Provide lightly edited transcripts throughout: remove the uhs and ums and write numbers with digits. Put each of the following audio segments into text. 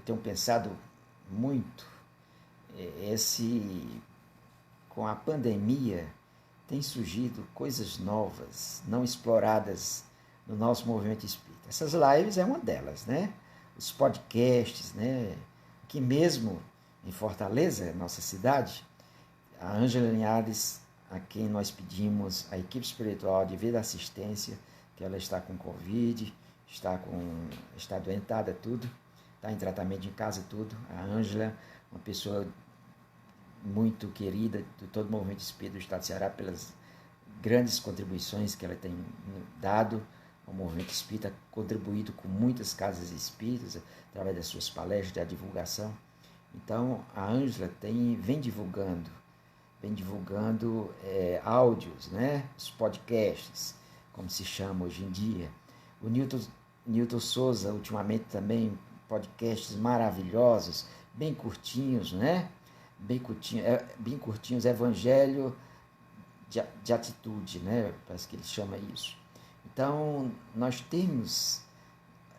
tenho pensado muito, com a pandemia, tem surgido coisas novas, não exploradas no nosso movimento espírita. Essas lives é uma delas, né? Os podcasts, né? Aqui mesmo em Fortaleza, nossa cidade, a Ângela Linhares, a quem nós pedimos a equipe espiritual de vida assistência, que ela está com Covid, está doentada, tudo, está em tratamento em casa, tudo. A Ângela, uma pessoa muito querida de todo o movimento espírita do Estado do Ceará, pelas grandes contribuições que ela tem dado ao movimento espírita, contribuído com muitas casas espíritas, através das suas palestras, da divulgação. Então, a Ângela vem divulgando áudios, né? Os podcasts, como se chama hoje em dia. O Newton Souza, ultimamente também, podcasts maravilhosos, bem curtinhos, né? Bem curtinhos, Evangelho de Atitude, né? Parece que ele chama isso. Então, nós temos,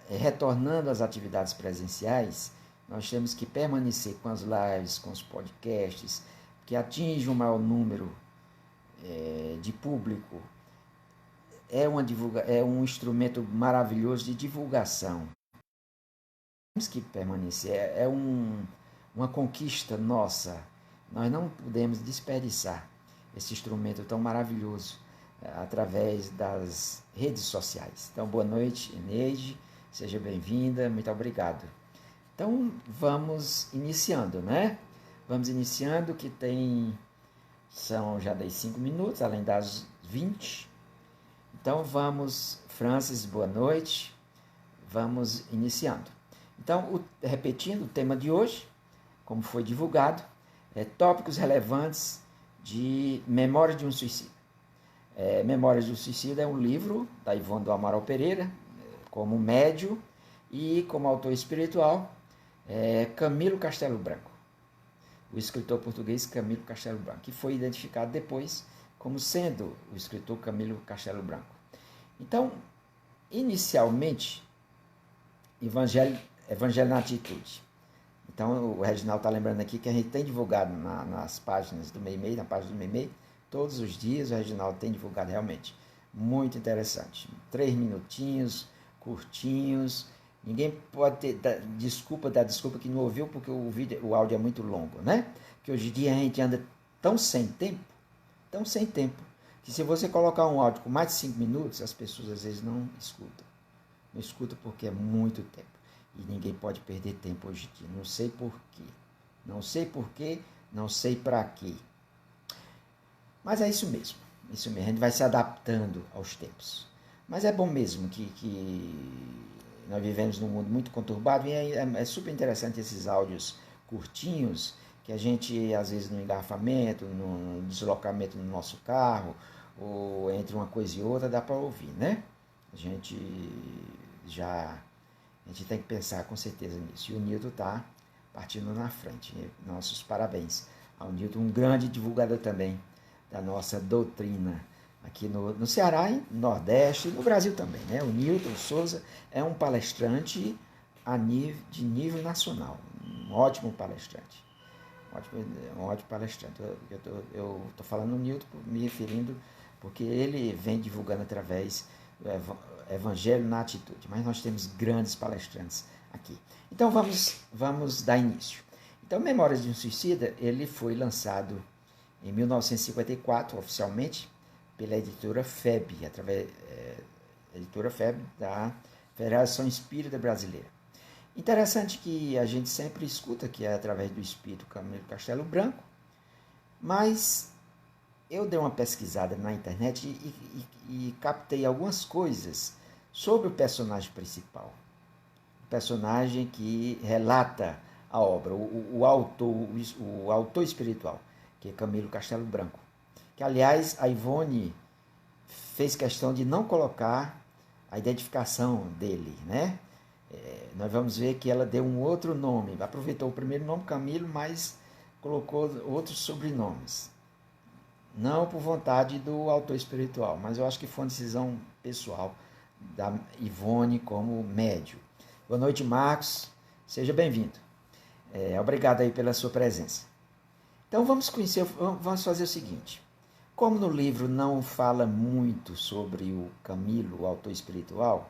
retornando às atividades presenciais, nós temos que permanecer com as lives, com os podcasts, que atinge um maior número de público. É um instrumento maravilhoso de divulgação. Temos que permanecer, uma conquista nossa. Nós não podemos desperdiçar esse instrumento tão maravilhoso através das redes sociais. Então, boa noite, Eneide, seja bem-vinda, muito obrigado. Então, vamos iniciando, né? Vamos iniciando, que são já 5 minutos, além das 20. Então, Francis, boa noite, vamos iniciando. Então, repetindo o tema de hoje, como foi divulgado, tópicos relevantes de Memórias de um Suicida. Memórias de um Suicida é um livro da Ivone do Amaral Pereira, como médium e como autor espiritual, Camilo Castelo Branco, o escritor português Camilo Castelo Branco, que foi identificado depois como sendo o escritor Camilo Castelo Branco. Então, inicialmente, Evangelho na Atitude. Então, o Reginaldo está lembrando aqui que a gente tem divulgado nas páginas do Meimei, na página do Meimei, todos os dias o Reginaldo tem divulgado realmente. Muito interessante. 3 minutinhos, curtinhos. Ninguém pode dar desculpa que não ouviu, porque o áudio é muito longo, né? Que hoje em dia a gente anda tão sem tempo, que se você colocar um áudio com mais de 5 minutos, as pessoas às vezes não escutam. Não escutam porque é muito tempo. E ninguém pode perder tempo hoje em dia. Não sei porquê. Não sei para quê. Mas é isso mesmo. A gente vai se adaptando aos tempos. Mas é bom mesmo que nós vivemos num mundo muito conturbado, e é super interessante esses áudios curtinhos, que a gente, às vezes, no engarrafamento, no deslocamento no nosso carro, ou entre uma coisa e outra, dá para ouvir, né? A gente tem que pensar com certeza nisso. E o Newton está partindo na frente. Nossos parabéns ao Newton, um grande divulgador também da nossa doutrina aqui no Ceará, no Nordeste e no Brasil também, né? O Newton Souza é um palestrante de nível nacional, um ótimo palestrante. Um ótimo palestrante. Eu estou falando no Newton, me referindo, porque ele vem divulgando através do Evangelho na Atitude, mas nós temos grandes palestrantes aqui. Então vamos dar início. Então, Memórias de um Suicida, ele foi lançado em 1954, oficialmente, pela editora FEB, editora FEB da Federação Espírita Brasileira. Interessante que a gente sempre escuta que é através do espírito Camilo Castelo Branco, mas eu dei uma pesquisada na internet e captei algumas coisas sobre o personagem principal, o personagem que relata a obra, o autor espiritual, que é Camilo Castelo Branco, que, aliás, a Ivone fez questão de não colocar a identificação dele, né? Nós vamos ver que ela deu um outro nome, aproveitou o primeiro nome, Camilo, mas colocou outros sobrenomes. Não por vontade do autor espiritual, mas eu acho que foi uma decisão pessoal da Ivone como médium. Boa noite, Marcos. Seja bem-vindo. Obrigado aí pela sua presença. Então vamos fazer o seguinte. Como no livro não fala muito sobre o Camilo, o autor espiritual,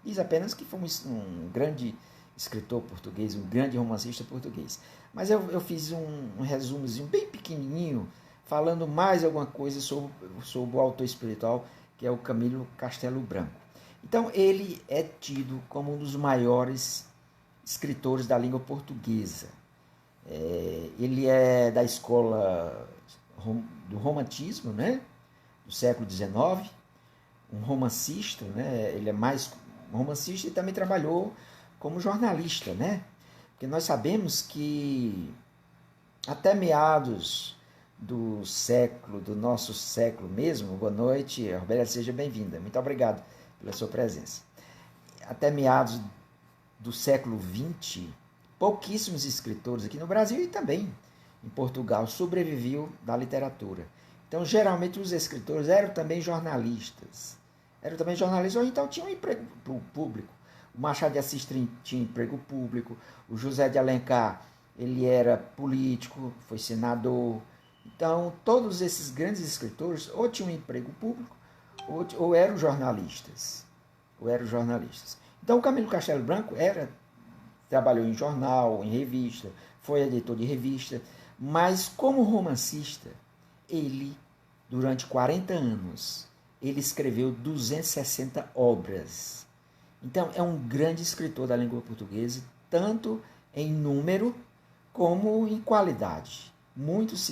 diz apenas que foi um grande escritor português, um grande romancista português. Mas eu fiz um resumozinho bem pequenininho, falando mais alguma coisa sobre o autor espiritual, que é o Camilo Castelo Branco. Então ele é tido como um dos maiores escritores da língua portuguesa. Ele é da escola do romantismo, né? Do século XIX, um romancista, né? Ele é mais romancista e também trabalhou como jornalista, né? Porque nós sabemos que até meados do nosso século mesmo, boa noite, Roberta, seja bem-vinda, muito obrigado pela sua presença. Até meados do século XX, pouquíssimos escritores aqui no Brasil e também em Portugal sobreviviam da literatura. Então, geralmente, os escritores eram também jornalistas. Ou então tinham um emprego público. O Machado de Assis tinha emprego público. O José de Alencar, ele era político, foi senador. Então, todos esses grandes escritores ou tinham um emprego público ou eram jornalistas. Então, o Camilo Castelo Branco trabalhou em jornal, em revista, foi editor de revista, mas como romancista, ele, durante 40 anos, ele escreveu 260 obras. Então, é um grande escritor da língua portuguesa, tanto em número como em qualidade. Muitos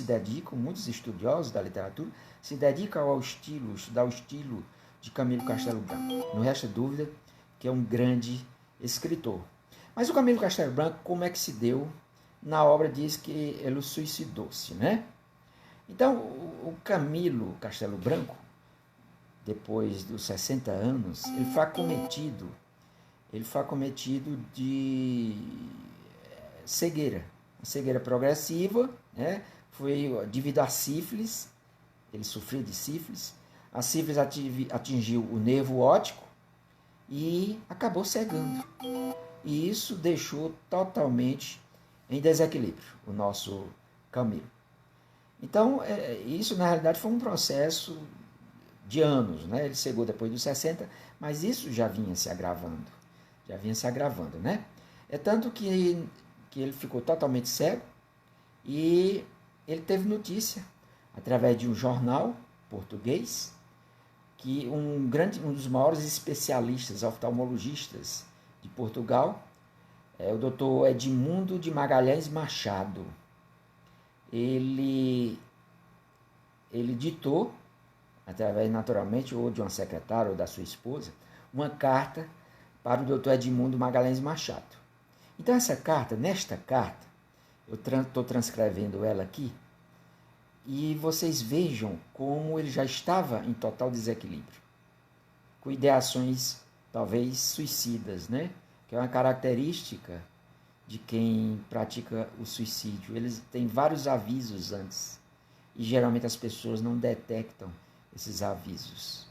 estudiosos da literatura, se dedicam ao estudar o estilo de Camilo Castelo Branco. Não resta dúvida que é um grande escritor. Mas o Camilo Castelo Branco, como é que se deu? Na obra diz que ele suicidou-se, né? Então, o Camilo Castelo Branco, depois dos 60 anos, ele foi acometido de cegueira, uma cegueira progressiva, né? Foi devido à sífilis, ele sofreu de sífilis, a sífilis atingiu o nervo óptico e acabou cegando. E isso deixou totalmente em desequilíbrio o nosso Camilo. Então, isso na realidade foi um processo de anos, né? Ele chegou depois dos 60, mas isso já vinha se agravando, né? É tanto que ele ficou totalmente cego e ele teve notícia, através de um jornal português, que um dos maiores especialistas oftalmologistas de Portugal, o Dr. Edmundo de Magalhães Machado. Ele ditou, através naturalmente ou de uma secretária ou da sua esposa, uma carta para o Dr. Edmundo Magalhães Machado. Então nesta carta, eu estou transcrevendo ela aqui, e vocês vejam como ele já estava em total desequilíbrio, com ideações talvez suicidas, né? Que é uma característica de quem pratica o suicídio. Eles têm vários avisos antes e geralmente as pessoas não detectam esses avisos.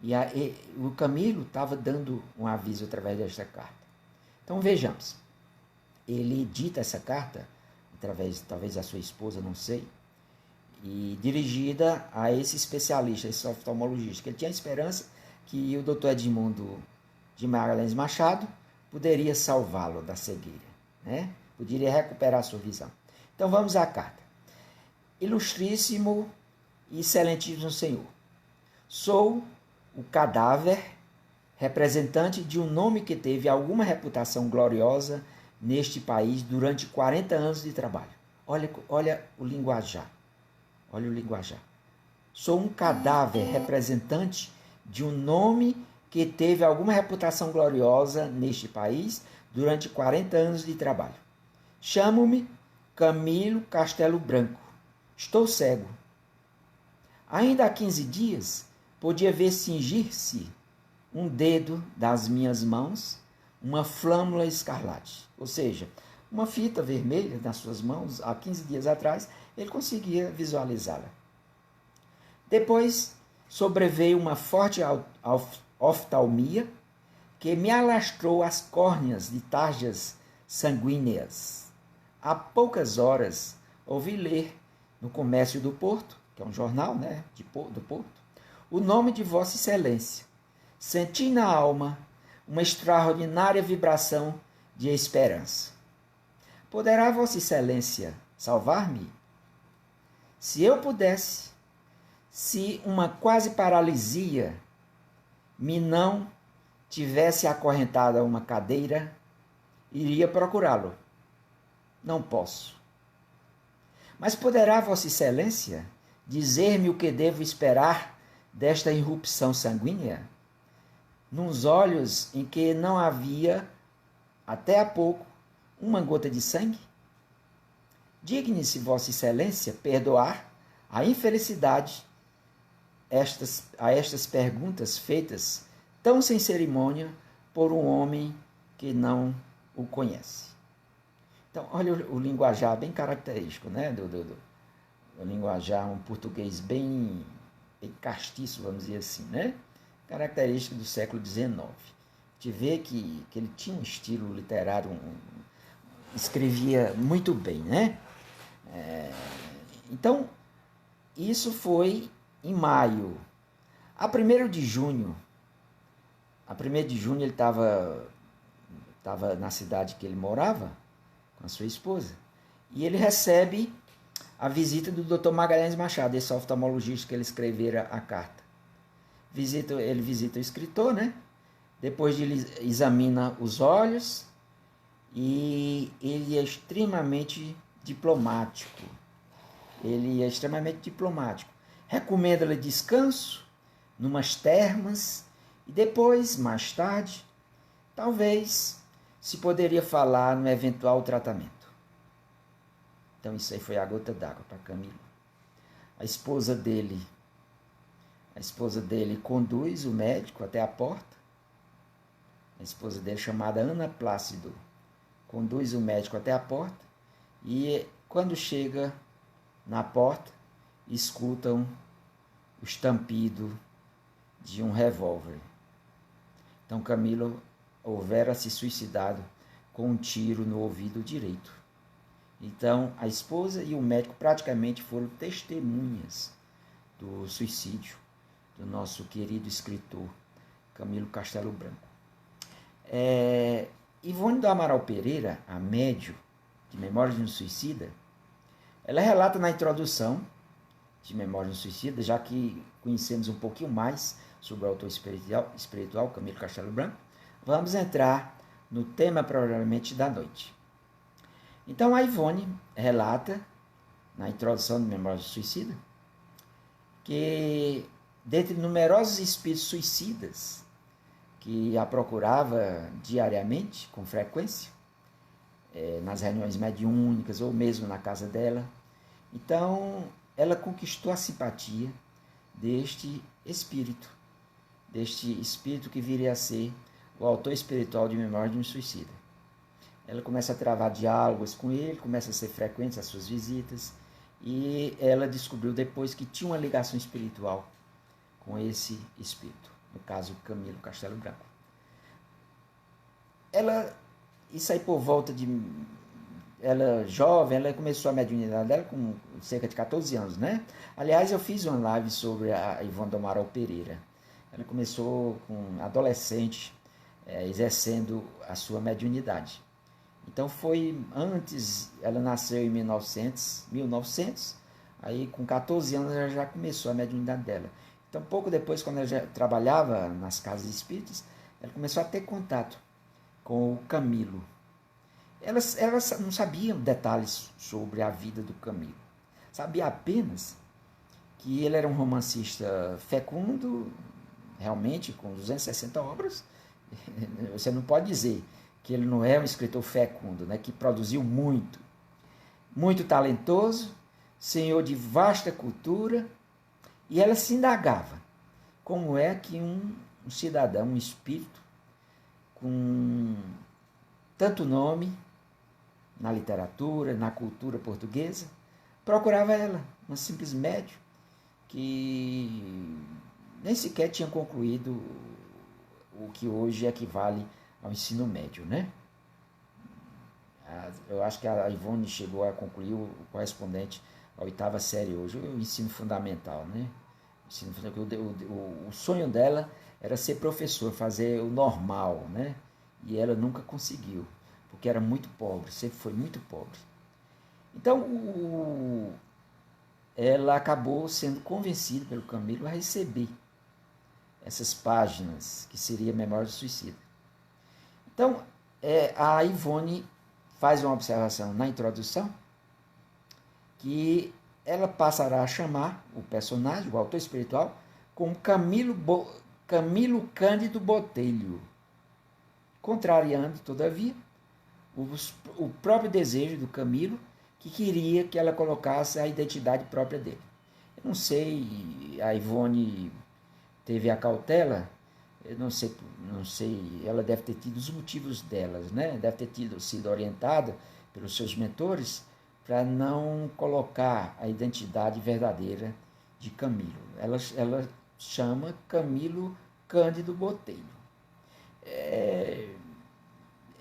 E o Camilo estava dando um aviso através desta carta. Então vejamos, ele dita essa carta através talvez da sua esposa, não sei, e dirigida a esse especialista, esse oftalmologista, que ele tinha a esperança que o Dr. Edmundo de Magalhães Machado poderia salvá-lo da cegueira, né? Poderia recuperar a sua visão. Então vamos à carta. Ilustríssimo e excelentíssimo Senhor, sou o cadáver representante de um nome que teve alguma reputação gloriosa neste país durante 40 anos de trabalho. Olha o linguajar. Olha o linguajar. Sou um cadáver representante de um nome que teve alguma reputação gloriosa neste país durante 40 anos de trabalho. Chamo-me Camilo Castelo Branco. Estou cego. Ainda há 15 dias, podia ver cingir-se um dedo das minhas mãos, uma flâmula escarlate. Ou seja, uma fita vermelha nas suas mãos, há 15 dias atrás, ele conseguia visualizá-la. Depois sobreveio uma forte oftalmia que me alastrou as córneas de tarjas sanguíneas. Há poucas horas ouvi ler no Comércio do Porto, que é um jornal, né, do Porto, o nome de Vossa Excelência. Senti na alma uma extraordinária vibração de esperança. Poderá Vossa Excelência salvar-me? Se eu pudesse, se uma quase paralisia me não tivesse acorrentado a uma cadeira, iria procurá-lo. Não posso. Mas poderá Vossa Excelência dizer-me o que devo esperar desta irrupção sanguínea? Nos olhos em que não havia, até há pouco, uma gota de sangue? Digne-se Vossa Excelência perdoar a infelicidade a estas perguntas feitas tão sem cerimônia por um homem que não o conhece. Então, olha o linguajar bem característico, né? O linguajar, um português bem castiço, vamos dizer assim, né? Característico do século XIX. A gente vê que ele tinha um estilo literário, escrevia muito bem, né? Então, isso foi em maio. A 1º de junho, ele estava na cidade que ele morava, com a sua esposa, e ele recebe a visita do Dr. Magalhães Machado, esse oftalmologista que ele escrevera a carta. Ele visita o escritor, né? Depois ele examina os olhos e ele é extremamente diplomático. Recomenda-lhe descanso numas termas e depois, mais tarde, talvez se poderia falar no eventual tratamento. Então isso aí foi a gota d'água para Camilo. A esposa dele conduz o médico até a porta. A esposa dele, chamada Ana Plácido, conduz o médico até a porta e quando chega na porta, escutam o estampido de um revólver. Então Camilo houvera se suicidado com um tiro no ouvido direito. Então a esposa e o médico praticamente foram testemunhas do suicídio do nosso querido escritor Camilo Castelo Branco. Ivone do Amaral Pereira, a médium de Memórias de um Suicida, ela relata na introdução de Memórias de um Suicida, já que conhecemos um pouquinho mais sobre o autor espiritual Camilo Castelo Branco, vamos entrar no tema provavelmente da noite. Então a Ivone relata, na introdução de Memórias de um Suicida, que dentre numerosos espíritos suicidas que a procurava diariamente, com frequência, nas reuniões mediúnicas ou mesmo na casa dela. Então, ela conquistou a simpatia deste espírito que viria a ser o autor espiritual de Memórias de um Suicida. Ela começa a travar diálogos com ele, começa a ser frequente as suas visitas, e ela descobriu depois que tinha uma ligação espiritual com esse espírito, no caso Camilo Castelo Branco. Isso aí por volta de... Ela jovem, ela começou a mediunidade dela com cerca de 14 anos, né? Aliás, eu fiz uma live sobre a Ivone do Amaral Pereira. Ela começou com adolescente, exercendo a sua mediunidade. Então foi antes, ela nasceu em 1900, aí com 14 anos ela já começou a mediunidade dela. Então pouco depois, quando ela já trabalhava nas casas espíritas, ela começou a ter contato com o Camilo. Elas não sabiam detalhes sobre a vida do Camilo. Sabia apenas que ele era um romancista fecundo, realmente, com 260 obras. Você não pode dizer que ele não é um escritor fecundo, né, que produziu muito. Muito talentoso, senhor de vasta cultura, e ela se indagava como é que um cidadão, um espírito, com tanto nome na literatura, na cultura portuguesa, procurava ela, uma simples médium que nem sequer tinha concluído o que hoje equivale ao ensino médio, né? eu acho que a Ivone chegou a concluir o correspondente à 8ª série hoje, o ensino fundamental, né? O sonho dela era ser professor, fazer o normal, né? E ela nunca conseguiu, porque era muito pobre, sempre foi muito pobre. Então, ela acabou sendo convencida pelo Camilo a receber essas páginas, que seria Memória do Suicida. Então, a Ivone faz uma observação na introdução, que ela passará a chamar o personagem, o autor espiritual, como Camilo Cândido Botelho, contrariando, todavia, o próprio desejo do Camilo, que queria que ela colocasse a identidade própria dele. Eu não sei, a Ivone teve a cautela, eu não sei, ela deve ter tido os motivos delas, né? Deve ter sido orientada pelos seus mentores para não colocar a identidade verdadeira de Camilo. Ela chama Camilo Cândido Botelho.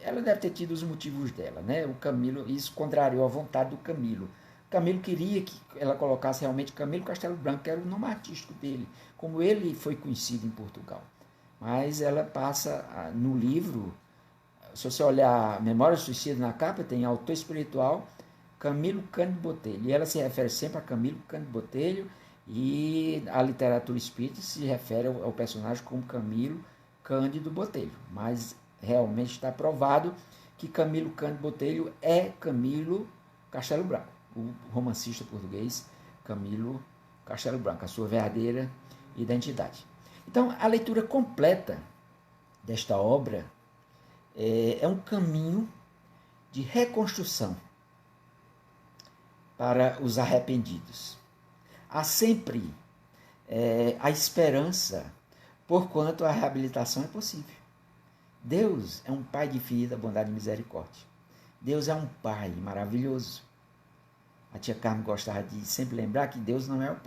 Ela deve ter tido os motivos dela, né? O Camilo, isso contrariou a vontade do Camilo. Camilo queria que ela colocasse realmente Camilo Castelo Branco, que era o nome artístico dele, como ele foi conhecido em Portugal. Mas ela passa no livro, se você olhar Memória do Suicida na capa, tem autor espiritual Camilo Cândido Botelho. E ela se refere sempre a Camilo Cândido Botelho, e a literatura espírita se refere ao personagem como Camilo Cândido Botelho. Mas realmente está provado que Camilo Cândido Botelho é Camilo Castelo Branco, o romancista português Camilo Castelo Branco, a sua verdadeira identidade. Então, a leitura completa desta obra é um caminho de reconstrução para os arrependidos. Há sempre a esperança, porquanto a reabilitação é possível. Deus é um Pai de infinita bondade e misericórdia. Deus é um Pai maravilhoso. A tia Carmen gostava de sempre lembrar que Deus não é o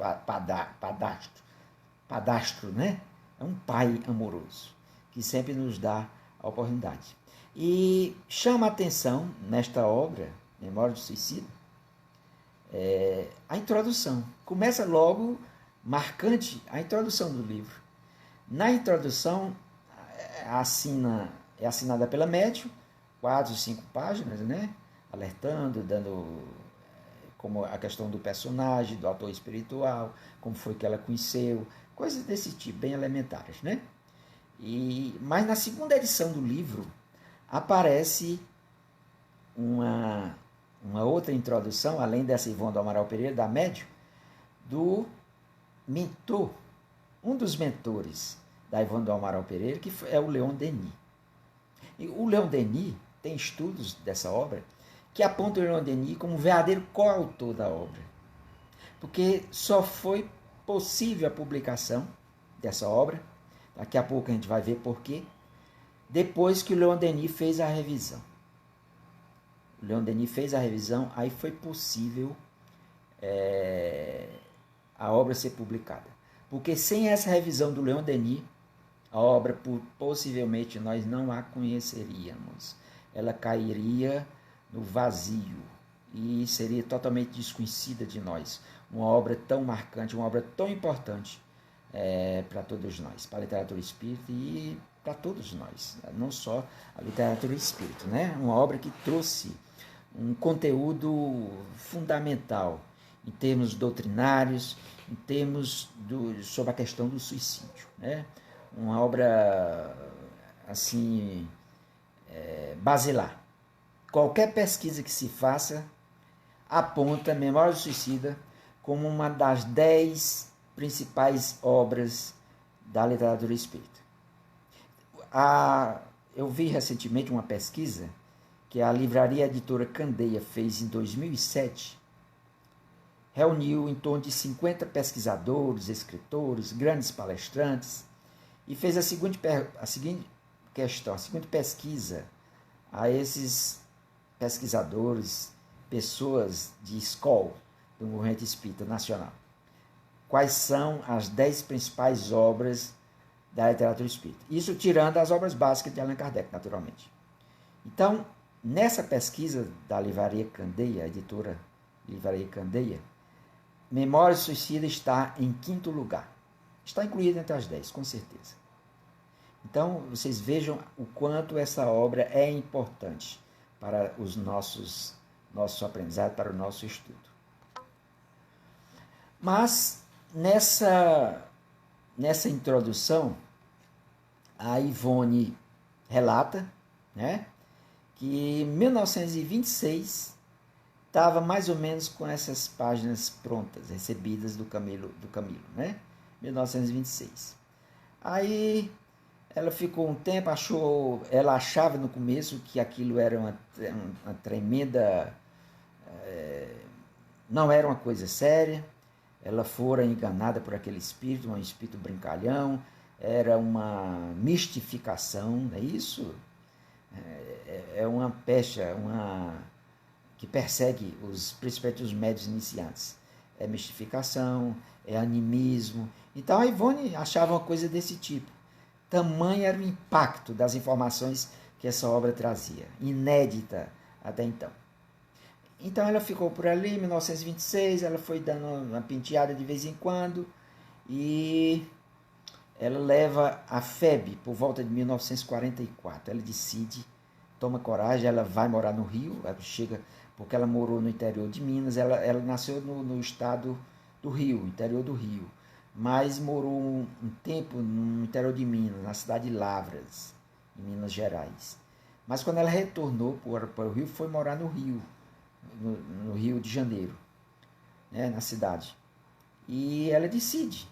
padastro, né? É um Pai amoroso, que sempre nos dá a oportunidade. E chama a atenção, nesta obra, Memória do Suicida, a introdução. Começa logo marcante a introdução do livro. Na introdução, é assinada pela médium, 4 ou 5 páginas, né? Alertando, dando como a questão do personagem, do autor espiritual, como foi que ela conheceu, coisas desse tipo, bem elementares, né? Mas na segunda edição do livro aparece uma outra introdução, além dessa Ivone do Amaral Pereira, da médium, do mentor, um dos mentores da Ivone do Amaral Pereira, que é o Leon Denis. E o Leon Denis tem estudos dessa obra que apontam o Leon Denis como o verdadeiro coautor da obra, porque só foi possível a publicação dessa obra, daqui a pouco a gente vai ver por quê, depois que o Leon Denis fez a revisão. O Leon Denis fez a revisão, aí foi possível a obra ser publicada. Porque sem essa revisão do Leon Denis, a obra possivelmente nós não a conheceríamos. Ela cairia no vazio e seria totalmente desconhecida de nós. Uma obra tão marcante, uma obra tão importante para todos nós, para a literatura espírita e para todos nós, não só a literatura espírita, né? Uma obra que trouxe um conteúdo fundamental em termos doutrinários, em termos sobre a questão do suicídio, né? Uma obra assim basilar. Qualquer pesquisa que se faça aponta Memória do Suicida como uma das 10 principais obras da literatura espírita. Eu vi recentemente uma pesquisa que a Livraria Editora Candeia fez em 2007, reuniu em torno de 50 pesquisadores, escritores, grandes palestrantes, e fez a seguinte pesquisa a esses pesquisadores, pessoas de escola do movimento espírita nacional. Quais são as 10 principais obras da literatura espírita? Isso tirando as obras básicas de Allan Kardec, naturalmente. Então, nessa pesquisa da Livraria Candeia, a editora Livraria Candeia, Memória Suicida está em 5º lugar. Está incluída entre as 10, com certeza. Então, vocês vejam o quanto essa obra é importante para os nosso aprendizado, para o nosso estudo. Mas, nessa introdução, a Ivone relata, né, que em 1926 estava mais ou menos com essas páginas prontas, recebidas do Camilo, né? 1926. Aí ela ficou um tempo, ela achava no começo que aquilo era uma tremenda, não era uma coisa séria. Ela fora enganada por aquele espírito, um espírito brincalhão, era uma mistificação, não é isso? É uma pecha, que persegue principalmente os médios iniciantes. É mistificação, é animismo. Então a Ivone achava uma coisa desse tipo. Tamanho era o impacto das informações que essa obra trazia, inédita até então. Então ela ficou por ali, em 1926, ela foi dando uma penteada de vez em quando, e ela leva a FEB por volta de 1944. Ela decide, toma coragem, ela vai morar no Rio, ela chega, porque ela morou no interior de Minas, ela nasceu no estado do Rio, interior do Rio, mas morou um tempo no interior de Minas, na cidade de Lavras, em Minas Gerais. Mas quando ela retornou para o Rio, foi morar no Rio, no Rio de Janeiro, né, na cidade. E ela decide.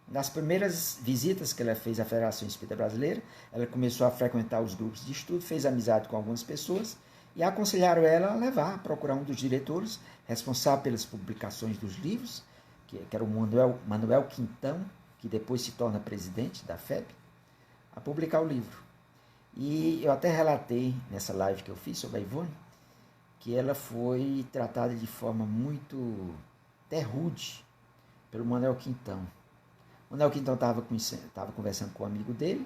Nas primeiras visitas que ela fez à Federação Espírita Brasileira, ela começou a frequentar os grupos de estudo, fez amizade com algumas pessoas e aconselharam ela a procurar um dos diretores responsável pelas publicações dos livros, que era o Manuel Quintão, que depois se torna presidente da FEB, a publicar o livro. E eu até relatei nessa live que eu fiz sobre a Ivone, que ela foi tratada de forma muito até rude pelo Manuel Quintão. O Manuel Quintão estava conversando com um amigo dele,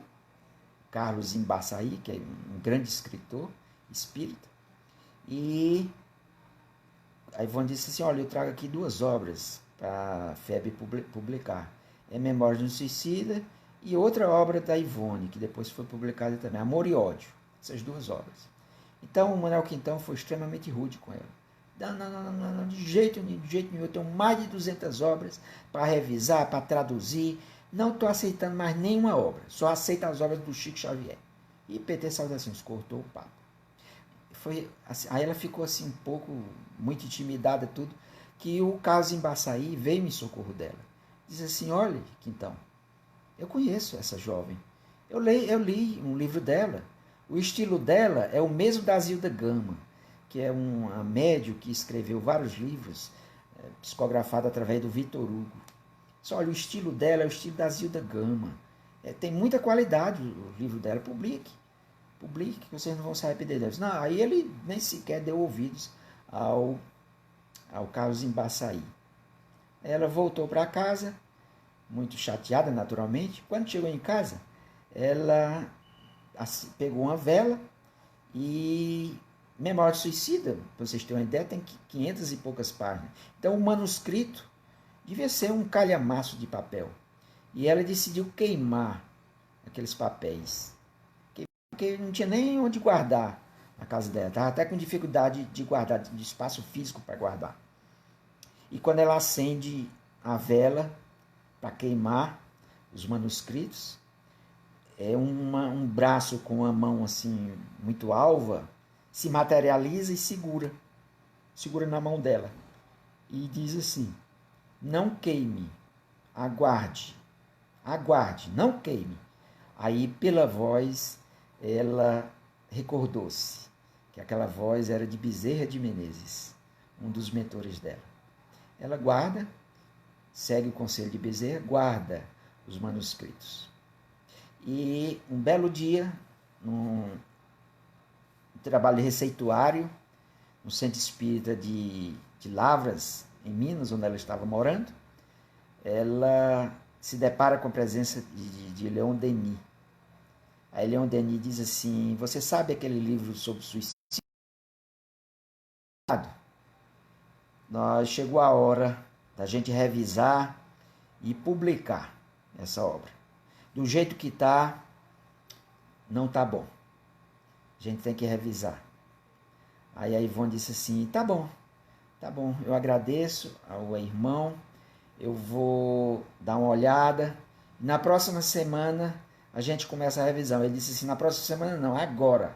Carlos Embaçaí, que é um grande escritor espírita, e a Ivone disse assim: olha, eu trago aqui 2 obras para a FEB publicar. É Memória de um Suicida e outra obra da Ivone, que depois foi publicada também, Amor e Ódio. Essas 2 obras. Então o Manuel Quintão foi extremamente rude com ela. Não, de jeito nenhum, eu tenho mais de 200 obras para revisar, para traduzir, não estou aceitando mais nenhuma obra, só aceito as obras do Chico Xavier. E PT Saudações cortou o papo. Assim, aí ela ficou assim um pouco, muito intimidada, tudo, que o Carlos Embaçaí veio em socorro dela. Diz assim: olha, Quintão, eu conheço essa jovem, eu li um livro dela, o estilo dela é o mesmo da Zilda Gama, que é uma médium que escreveu vários livros, psicografado através do Vitor Hugo. Só olha, o estilo dela é o estilo da Zilda Gama. Tem muita qualidade o livro dela. Publique, que vocês não vão se arrepender deles. Não, aí ele nem sequer deu ouvidos ao Carlos Embaçaí. Ela voltou para casa, muito chateada, naturalmente. Quando chegou em casa, ela pegou uma vela e... Memória Suicida, para vocês terem uma ideia, tem 500 e poucas páginas. Então, o manuscrito devia ser um calhamaço de papel. E ela decidiu queimar aqueles papéis, porque não tinha nem onde guardar na casa dela. Estava até com dificuldade de guardar, de espaço físico para guardar. E quando ela acende a vela para queimar os manuscritos, um braço com a mão assim muito alva se materializa e segura na mão dela e diz assim: não queime, aguarde, não queime. Aí pela voz ela recordou-se que aquela voz era de Bezerra de Menezes, um dos mentores dela. Ela guarda, segue o conselho de Bezerra, guarda os manuscritos. E um belo dia, num trabalho de receituário no Centro Espírita de Lavras, em Minas, onde ela estava morando, ela se depara com a presença de Leon Denis. Aí Leon Denis diz assim: você sabe aquele livro sobre suicídio? chegou a hora da gente revisar e publicar essa obra. Do jeito que está, não está bom. A gente tem que revisar. Aí a Ivone disse assim, tá bom, eu agradeço ao irmão, eu vou dar uma olhada. Na próxima semana a gente começa a revisão. Ele disse assim, na próxima semana não, agora.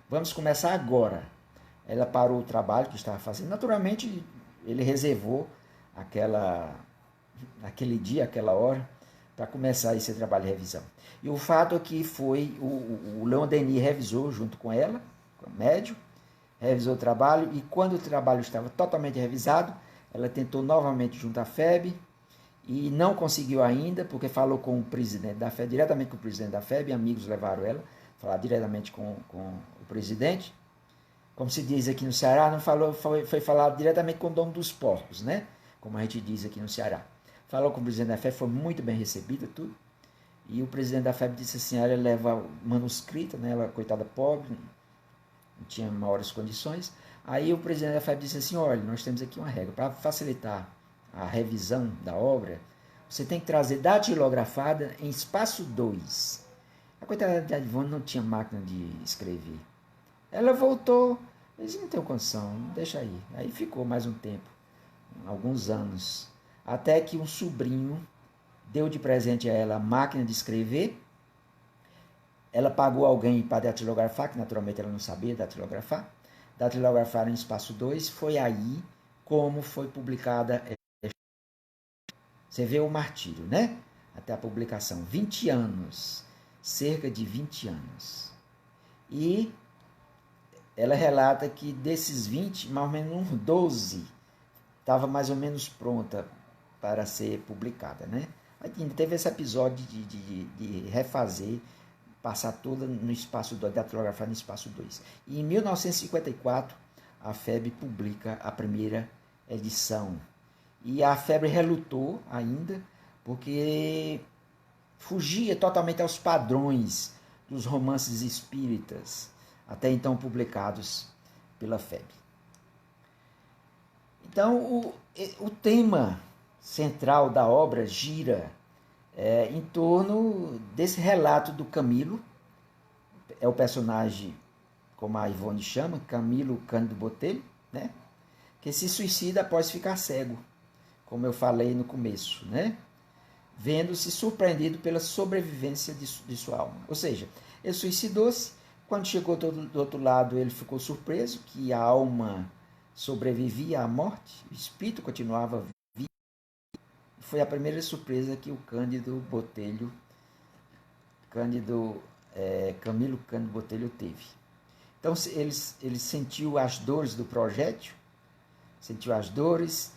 Vamos começar agora. Ela parou o trabalho que estava fazendo. Naturalmente, ele reservou aquele dia, aquela hora, para começar esse trabalho de revisão. E o fato é que foi o Leon Denis revisou junto com ela, com o médium, revisou o trabalho, e quando o trabalho estava totalmente revisado, ela tentou novamente junto à FEB, e não conseguiu ainda, porque falou com o presidente da FEB, diretamente com o presidente da FEB, amigos levaram ela, falar diretamente com o presidente, como se diz aqui no Ceará, não falou, foi falar diretamente com o dono dos porcos, né? Como a gente diz aqui no Ceará. Falou com o presidente da FEB, foi muito bem recebida, tudo. E o presidente da FEB disse assim, ela leva o manuscrito, né? Ela, coitada pobre, não tinha maiores condições. Aí o presidente da FEB disse assim, olha, nós temos aqui uma regra, para facilitar a revisão da obra, você tem que trazer datilografada em espaço 2. A coitada de Ivone não tinha máquina de escrever. Ela voltou, eles não têm condição, deixa aí. Aí ficou mais um tempo, alguns anos, até que um sobrinho deu de presente a ela a máquina de escrever. Ela pagou alguém para datilografar, que naturalmente ela não sabia datilografar. Datilografaram em espaço 2, foi aí como foi publicada. Você vê o martírio, né? Até a publicação, 20 anos, cerca de 20 anos. E ela relata que desses 20, mais ou menos uns 12 estava mais ou menos pronta para ser publicada, né? Ainda teve esse episódio de refazer, passar toda no espaço 2, datilografar no espaço 2. E em 1954, a FEB publica a primeira edição. E a FEB relutou ainda, porque fugia totalmente aos padrões dos romances espíritas, até então publicados pela FEB. Então, o tema central da obra gira em torno desse relato do Camilo, é o personagem, como a Ivone chama, Camilo Cândido Botelho, né? Que se suicida após ficar cego, como eu falei no começo, né? Vendo-se surpreendido pela sobrevivência de sua alma. Ou seja, ele suicidou-se, quando chegou do outro lado ele ficou surpreso que a alma sobrevivia à morte, o espírito continuava vivo. Foi a primeira surpresa que o Cândido Botelho, Camilo Cândido Botelho teve. Então ele sentiu as dores do projétil, sentiu as dores,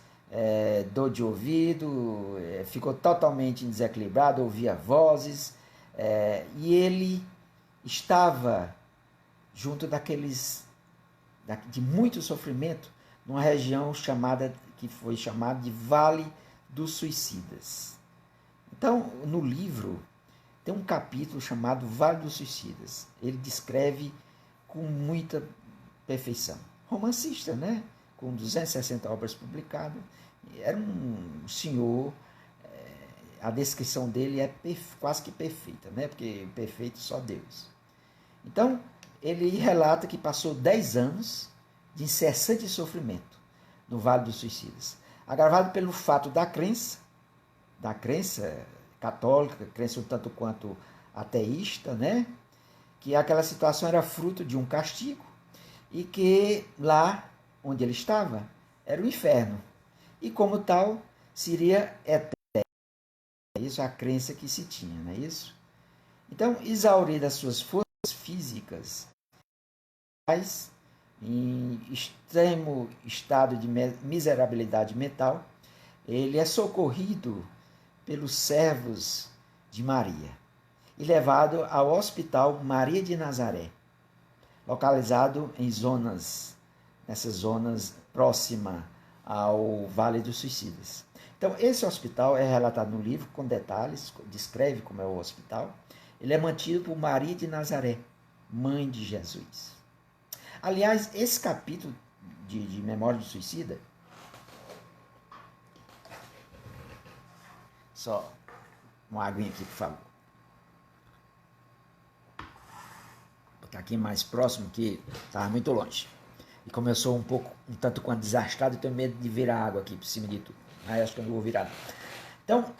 dor de ouvido, ficou totalmente desequilibrado, ouvia vozes, e ele estava junto de muito sofrimento, numa região que foi chamada de Vale dos Suicidas. Então, no livro, tem um capítulo chamado Vale dos Suicidas. Ele descreve com muita perfeição. Romancista, né? Com 260 obras publicadas. Era um senhor, a descrição dele é quase que perfeita, né? Porque perfeito só Deus. Então, ele relata que passou 10 anos de incessante sofrimento no Vale dos Suicidas, agravado pelo fato da crença católica, crença um tanto quanto ateísta, né? Que aquela situação era fruto de um castigo e que lá onde ele estava era o inferno. E como tal, seria eterno. Isso é a crença que se tinha, não é isso? Então, exaurido as suas forças físicas, em extremo estado de miserabilidade mental, ele é socorrido pelos servos de Maria e levado ao Hospital Maria de Nazaré, localizado nessas zonas próximas ao Vale dos Suicidas. Então, esse hospital é relatado no livro com detalhes, descreve como é o hospital. Ele é mantido por Maria de Nazaré, mãe de Jesus. Aliás, esse capítulo de Memória do Suicida. Só uma aguinha aqui, por favor. Vou botar aqui mais próximo, que estava muito longe. E como eu sou um tanto quanto desastrado, eu tenho medo de virar água aqui por cima de tudo. Aí acho que eu não vou virar. Então,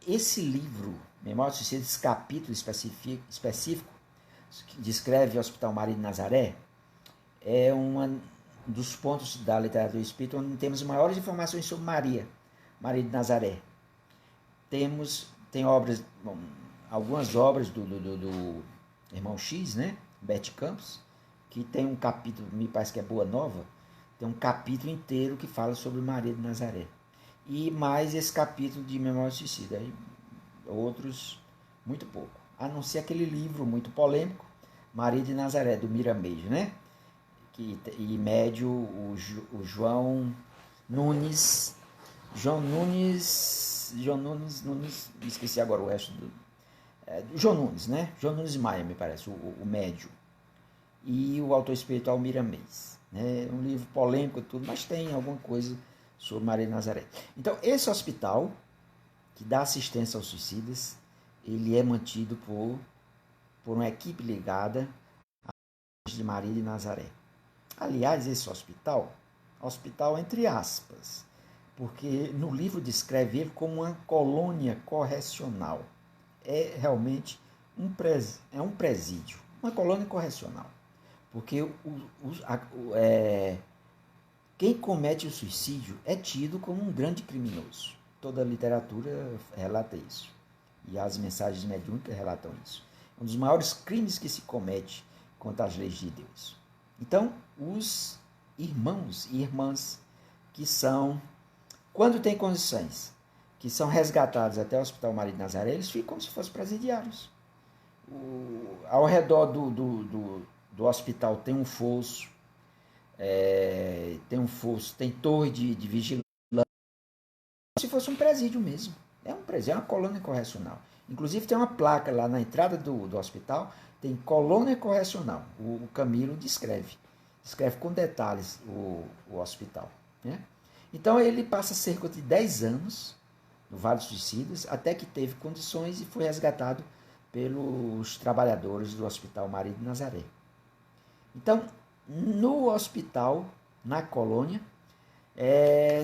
esse livro, Memória do Suicida, esse capítulo específico, que descreve o Hospital Maria de Nazaré, é um dos pontos da literatura espírita onde temos maiores informações sobre Maria de Nazaré. Tem obras, algumas obras do irmão X, né? Bete Campos, que tem um capítulo, me parece que é Boa Nova, tem um capítulo inteiro que fala sobre Maria de Nazaré. E mais esse capítulo de Memória do Suicida. Aí, outros, muito pouco. A não ser aquele livro muito polêmico, Maria de Nazaré, do Miramês, né? E médio o João Nunes, esqueci agora o resto do João Nunes, né? João Nunes Maia, me parece, o médio. E o autor espiritual Miramês. Né? Um livro polêmico e tudo, mas tem alguma coisa sobre Maria de Nazaré. Então, esse hospital, que dá assistência aos suicidas, ele é mantido por uma equipe ligada de Maria de Nazaré. Aliás, esse hospital entre aspas, porque no livro descreve ele como uma colônia correcional. É realmente um presídio, uma colônia correcional. Porque quem comete o suicídio é tido como um grande criminoso. Toda a literatura relata isso. E as mensagens mediúnicas relatam isso. Um dos maiores crimes que se comete contra as leis de Deus. Então, os irmãos e irmãs que são, quando têm condições, que são resgatados até o Hospital Maria de Nazaré, eles ficam como se fossem presidiários. Ao redor do hospital tem um fosso, tem torre de vigilância, como se fosse um presídio mesmo. É um presídio, é uma colônia correcional. Inclusive tem uma placa lá na entrada do hospital, tem colônia correcional. O Camilo descreve com detalhes o hospital. Né? Então ele passa cerca de 10 anos no Vale dos Suicidas, até que teve condições e foi resgatado pelos trabalhadores do Hospital Maria de Nazaré. Então, no hospital, na colônia,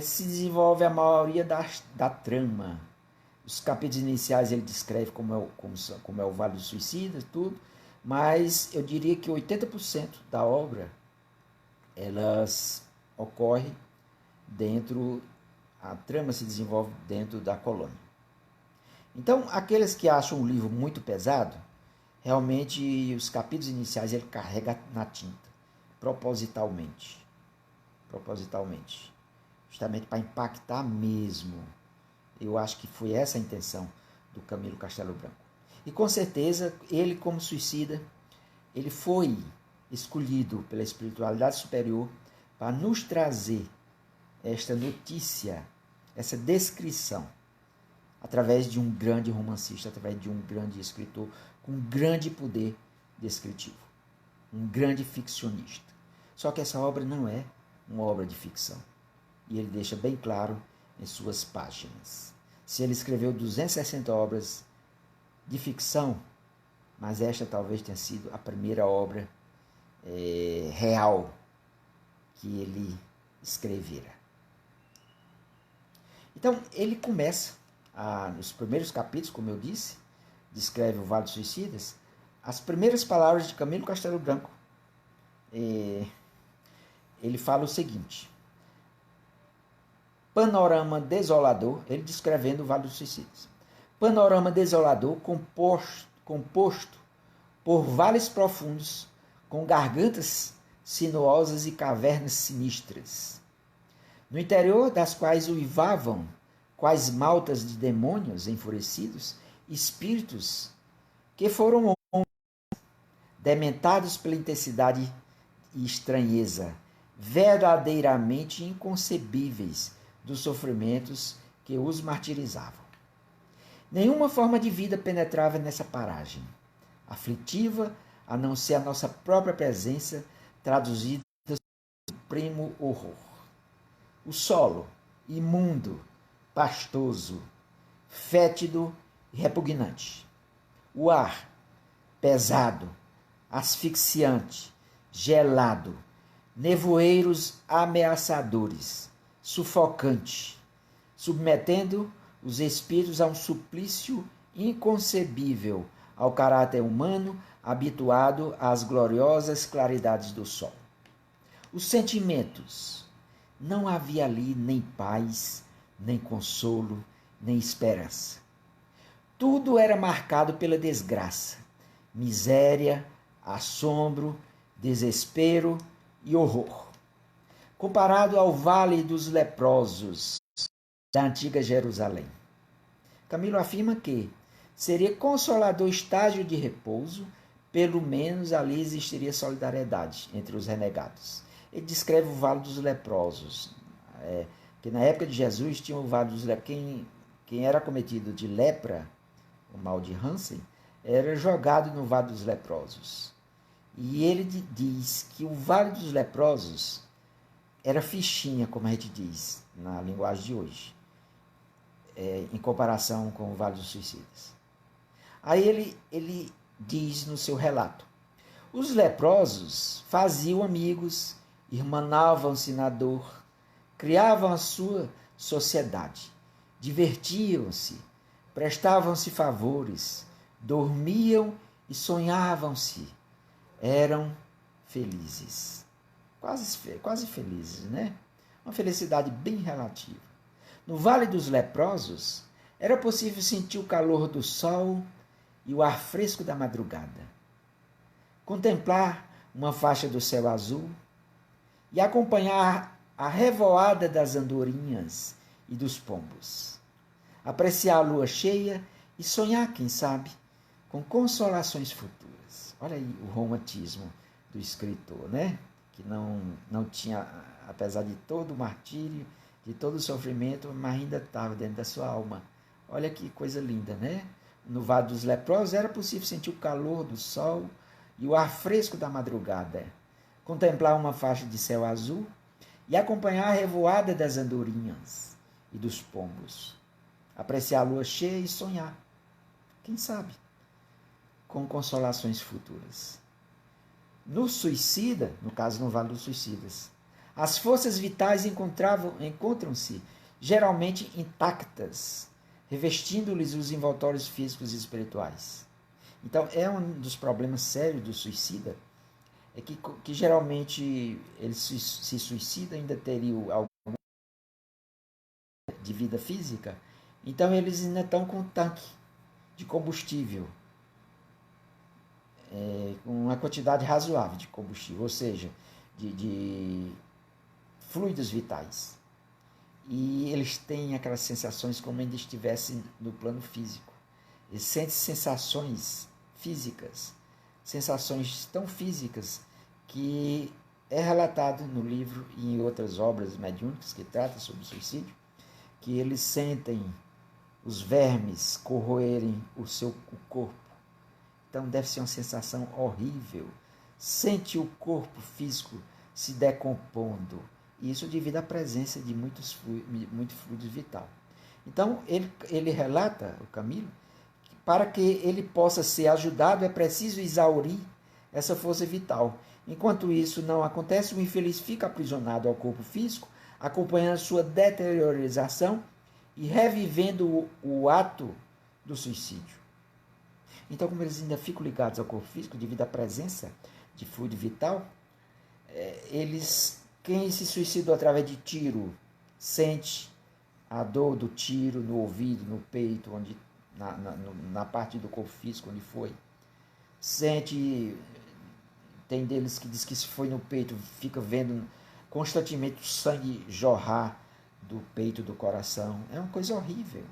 se desenvolve a maioria da trama. Os capítulos iniciais ele descreve como é o Vale dos Suicidas, tudo, mas eu diria que 80% da obra elas ocorre a trama se desenvolve dentro da colônia. Então, aqueles que acham o livro muito pesado, realmente os capítulos iniciais ele carrega na tinta, propositalmente, justamente para impactar mesmo. Eu acho que foi essa a intenção do Camilo Castelo Branco. E com certeza, ele como suicida, ele foi escolhido pela espiritualidade superior para nos trazer esta notícia, essa descrição, através de um grande romancista, através de um grande escritor, com um grande poder descritivo, um grande ficcionista. Só que essa obra não é uma obra de ficção. E ele deixa bem claro em suas páginas. Se ele escreveu 260 obras de ficção, mas esta talvez tenha sido a primeira obra real que ele escrevera. Então, ele começa, nos primeiros capítulos, como eu disse, descreve o Vale dos Suicidas, as primeiras palavras de Camilo Castelo Branco. Ele fala o seguinte: panorama desolador, ele descrevendo o Vale dos Suicidas. Panorama desolador composto por vales profundos, com gargantas sinuosas e cavernas sinistras, no interior das quais uivavam, quais maltas de demônios enfurecidos, espíritos que foram dementados pela intensidade e estranheza, verdadeiramente inconcebíveis dos sofrimentos que os martirizavam. Nenhuma forma de vida penetrava nessa paragem, aflitiva a não ser a nossa própria presença traduzida no supremo horror. O solo, imundo, pastoso, fétido e repugnante. O ar, pesado, asfixiante, gelado, nevoeiros ameaçadores, sufocante, submetendo os espíritos a um suplício inconcebível ao caráter humano habituado às gloriosas claridades do sol. Os sentimentos. Não havia ali nem paz, nem consolo, nem esperança. Tudo era marcado pela desgraça, miséria, assombro, desespero e horror. Comparado ao vale dos leprosos da antiga Jerusalém. Camilo afirma que seria consolador estágio de repouso, pelo menos ali existiria solidariedade entre os renegados. Ele descreve o Vale dos Leprosos, que na época de Jesus tinha o Vale dos Leprosos. Quem era cometido de lepra, o mal de Hansen, era jogado no Vale dos Leprosos. E ele diz que o Vale dos Leprosos era fichinha, como a gente diz na linguagem de hoje, em comparação com o Vale dos Suicidas. Aí ele diz no seu relato: os leprosos faziam amigos, irmanavam-se na dor, criavam a sua sociedade, divertiam-se, prestavam-se favores, dormiam e sonhavam-se, eram felizes. Quase felizes, né? Uma felicidade bem relativa. No Vale dos Leprosos, era possível sentir o calor do sol e o ar fresco da madrugada, contemplar uma faixa do céu azul e acompanhar a revoada das andorinhas e dos pombos, apreciar a lua cheia e sonhar, quem sabe, com consolações futuras. Olha aí o romantismo do escritor, né? Que não tinha, apesar de todo o martírio, de todo o sofrimento, mas ainda estava dentro da sua alma. Olha que coisa linda, né? No Vale dos Leprosos era possível sentir o calor do sol e o ar fresco da madrugada, contemplar uma faixa de céu azul e acompanhar a revoada das andorinhas e dos pombos, apreciar a lua cheia e sonhar, quem sabe, com consolações futuras. No suicida, no caso no Vale dos Suicidas, as forças vitais encontram-se geralmente intactas, revestindo-lhes os envoltórios físicos e espirituais. Então, é um dos problemas sérios do suicida, é que geralmente ele se suicida, ainda teria algum de vida física, então eles ainda estão com um tanque de combustível, com uma quantidade razoável de combustível, ou seja, de fluidos vitais. E eles têm aquelas sensações como ainda estivessem no plano físico. Eles sentem sensações físicas, sensações tão físicas que é relatado no livro e em outras obras mediúnicas que tratam sobre o suicídio, que eles sentem os vermes corroerem o corpo. Então deve ser uma sensação horrível. Sente o corpo físico se decompondo. E isso devido à presença de muito fluido vital. Então, ele relata, o Camilo, que para que ele possa ser ajudado é preciso exaurir essa força vital. Enquanto isso não acontece, o infeliz fica aprisionado ao corpo físico, acompanhando sua deteriorização e revivendo o ato do suicídio. Então, como eles ainda ficam ligados ao corpo físico, devido à presença de fluido vital, quem se suicidou através de tiro sente a dor do tiro no ouvido, no peito, na parte do corpo físico onde foi. Tem deles que diz que se foi no peito, fica vendo constantemente o sangue jorrar do peito, do coração. É uma coisa horrível.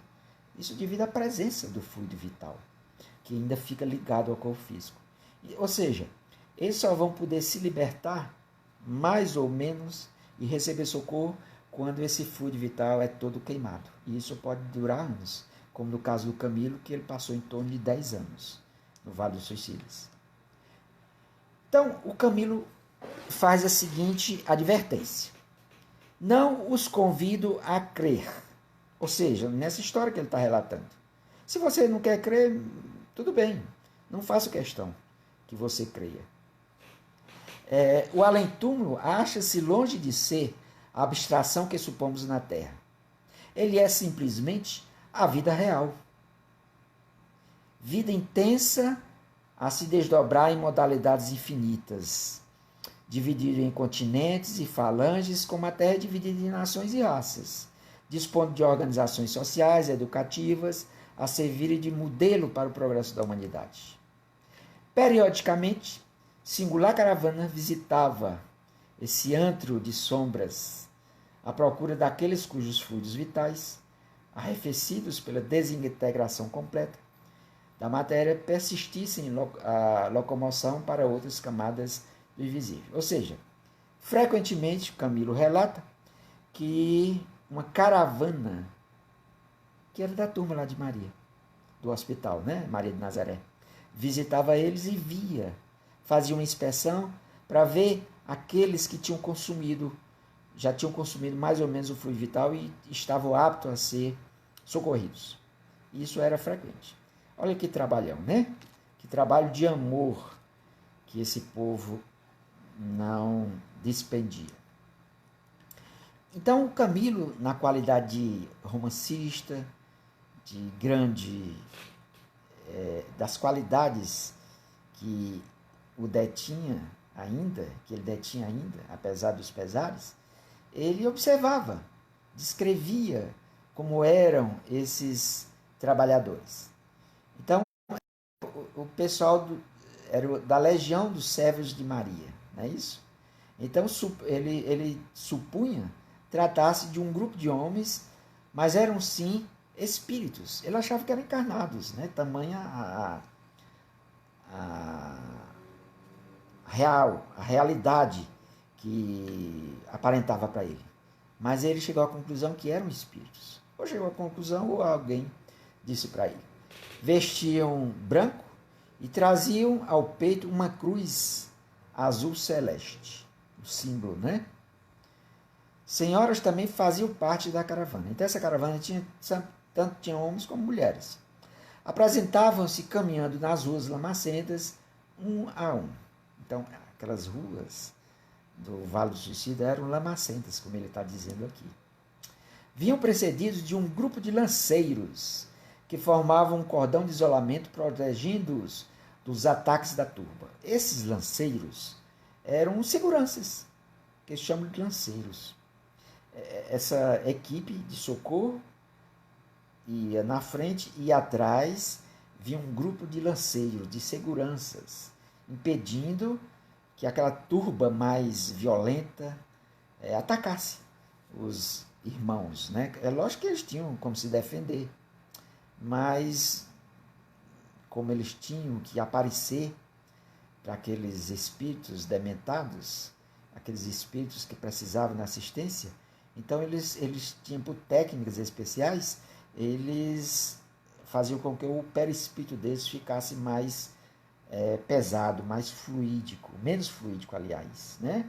Isso devido à presença do fluido vital, que ainda fica ligado ao corpo físico. Ou seja, eles só vão poder se libertar, mais ou menos, e receber socorro quando esse fluido vital é todo queimado. E isso pode durar anos, como no caso do Camilo, que ele passou em torno de 10 anos no Vale dos Suicidas. Então, o Camilo faz a seguinte advertência: não os convido a crer. Ou seja, nessa história que ele está relatando. Se você não quer crer, tudo bem, não faço questão que você creia. O além-túmulo acha-se longe de ser a abstração que supomos na Terra. Ele é simplesmente a vida real. Vida intensa a se desdobrar em modalidades infinitas, dividida em continentes e falanges, como a Terra é dividida em nações e raças, dispondo de organizações sociais, educativas, a servirem de modelo para o progresso da humanidade. Periodicamente, singular caravana visitava esse antro de sombras à procura daqueles cujos fluidos vitais, arrefecidos pela desintegração completa da matéria, persistissem a locomoção para outras camadas do invisível. Ou seja, frequentemente, Camilo relata que uma caravana, que era da turma lá de Maria, do hospital, né? Maria de Nazaré, visitava eles e via, fazia uma inspeção para ver aqueles que já tinham consumido mais ou menos o fluido vital e estavam aptos a ser socorridos. Isso era frequente. Olha que trabalhão, né? Que trabalho de amor que esse povo não dispendia. Então, o Camilo, na qualidade de romancista, de grande, das qualidades que ele detinha ainda, apesar dos pesares, ele observava, descrevia como eram esses trabalhadores. Então, o pessoal era da legião dos servos de Maria, não é isso? Então, ele supunha tratar-se de um grupo de homens, mas eram sim espíritos. Ele achava que eram encarnados, né? Tamanha a realidade que aparentava para ele. Mas ele chegou à conclusão que eram espíritos. Ou chegou à conclusão, ou alguém disse para ele. Vestiam branco e traziam ao peito uma cruz azul celeste, o símbolo, né? Senhoras também faziam parte da caravana. Então essa caravana tanto tinha homens como mulheres. Apresentavam-se caminhando nas ruas lamacentas, um a um. Então, aquelas ruas do Vale do Suicida eram lamacentas, como ele está dizendo aqui. Vinham precedidos de um grupo de lanceiros, que formavam um cordão de isolamento protegendo-os dos ataques da turba. Esses lanceiros eram seguranças, que eles chamam de lanceiros. Essa equipe de socorro ia na frente e atrás vinha um grupo de lanceiros, de seguranças, impedindo que aquela turba mais violenta atacasse os irmãos, né? É lógico que eles tinham como se defender, mas como eles tinham que aparecer para aqueles espíritos dementados, aqueles espíritos que precisavam de assistência, então eles tinham, por técnicas especiais, eles faziam com que o perispírito deles ficasse mais pesado, mais fluídico, menos fluídico, aliás, né?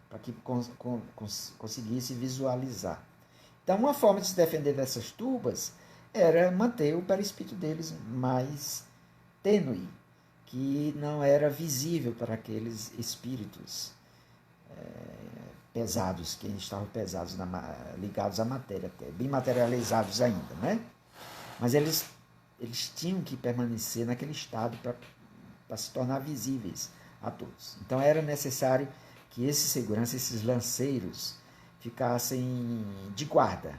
Para que conseguisse visualizar. Então, uma forma de se defender dessas turbas era manter o perispírito deles mais tênue, que não era visível para aqueles espíritos pesados, que estavam pesados, ligados à matéria, até, bem materializados ainda, né? Mas eles tinham que permanecer naquele estado para se tornar visíveis a todos. Então era necessário que esses seguranças, esses lanceiros, ficassem de guarda.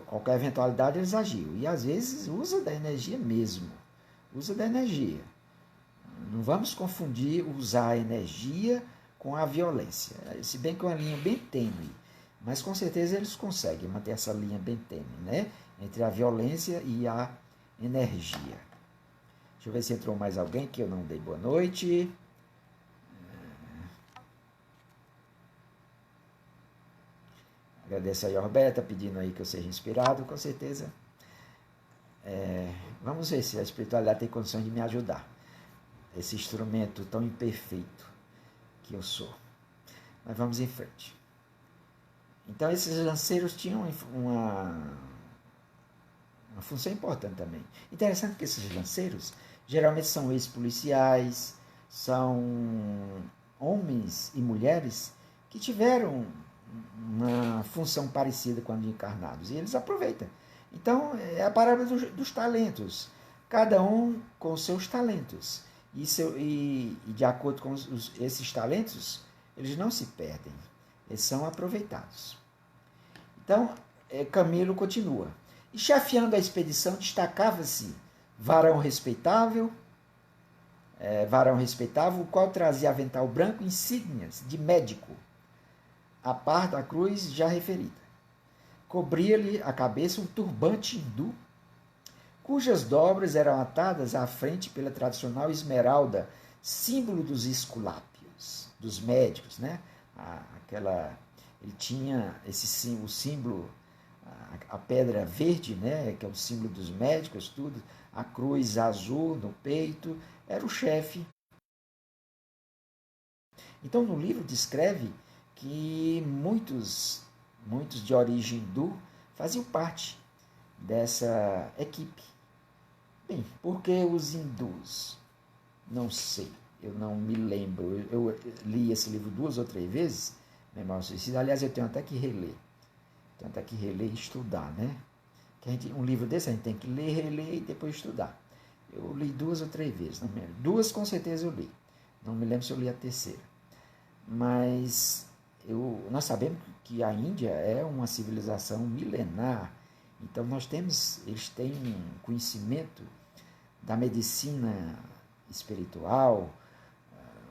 Qualquer eventualidade eles agiam. E às vezes usa da energia mesmo. Usa da energia. Não vamos confundir usar a energia com a violência. Se bem que é uma linha bem tênue. Mas com certeza eles conseguem manter essa linha bem tênue, né? Entre a violência e a energia. Deixa eu ver se entrou mais alguém que eu não dei boa noite. Agradeço aí a Roberta, pedindo aí que eu seja inspirado, com certeza. Vamos ver se a espiritualidade tem condições de me ajudar. esse instrumento tão imperfeito que eu sou. Mas vamos em frente. Então esses lanceiros tinham uma função importante também. Interessante que esses lanceiros geralmente são ex-policiais, são homens e mulheres que tiveram uma função parecida quando encarnados, e eles aproveitam. Então é a parábola dos talentos, cada um com seus talentos, e de acordo com esses talentos, eles não se perdem, eles são aproveitados. Então Camilo continua: e chefiando a expedição destacava-se varão respeitável, o qual trazia avental branco, insígnias de médico, a par da cruz já referida. Cobria-lhe a cabeça um turbante hindu, cujas dobras eram atadas à frente pela tradicional esmeralda, símbolo dos esculápios, dos médicos, né? Ele tinha o símbolo, a pedra verde, né? Que é o símbolo dos médicos, tudo, a cruz azul no peito, era o chefe. Então, no livro descreve que muitos de origem hindu faziam parte dessa equipe. Bem, por que os hindus? Não sei, eu não me lembro. Eu li esse livro 2 ou 3 vezes, Memória Suicida. Aliás, eu tenho até que reler. E estudar, né? Um livro desse a gente tem que ler, reler e depois estudar. Eu li 2 ou 3 vezes, não me lembro. 2 com certeza eu li. Não me lembro se eu li a terceira. Mas nós sabemos que a Índia é uma civilização milenar. Então eles têm um conhecimento da medicina espiritual,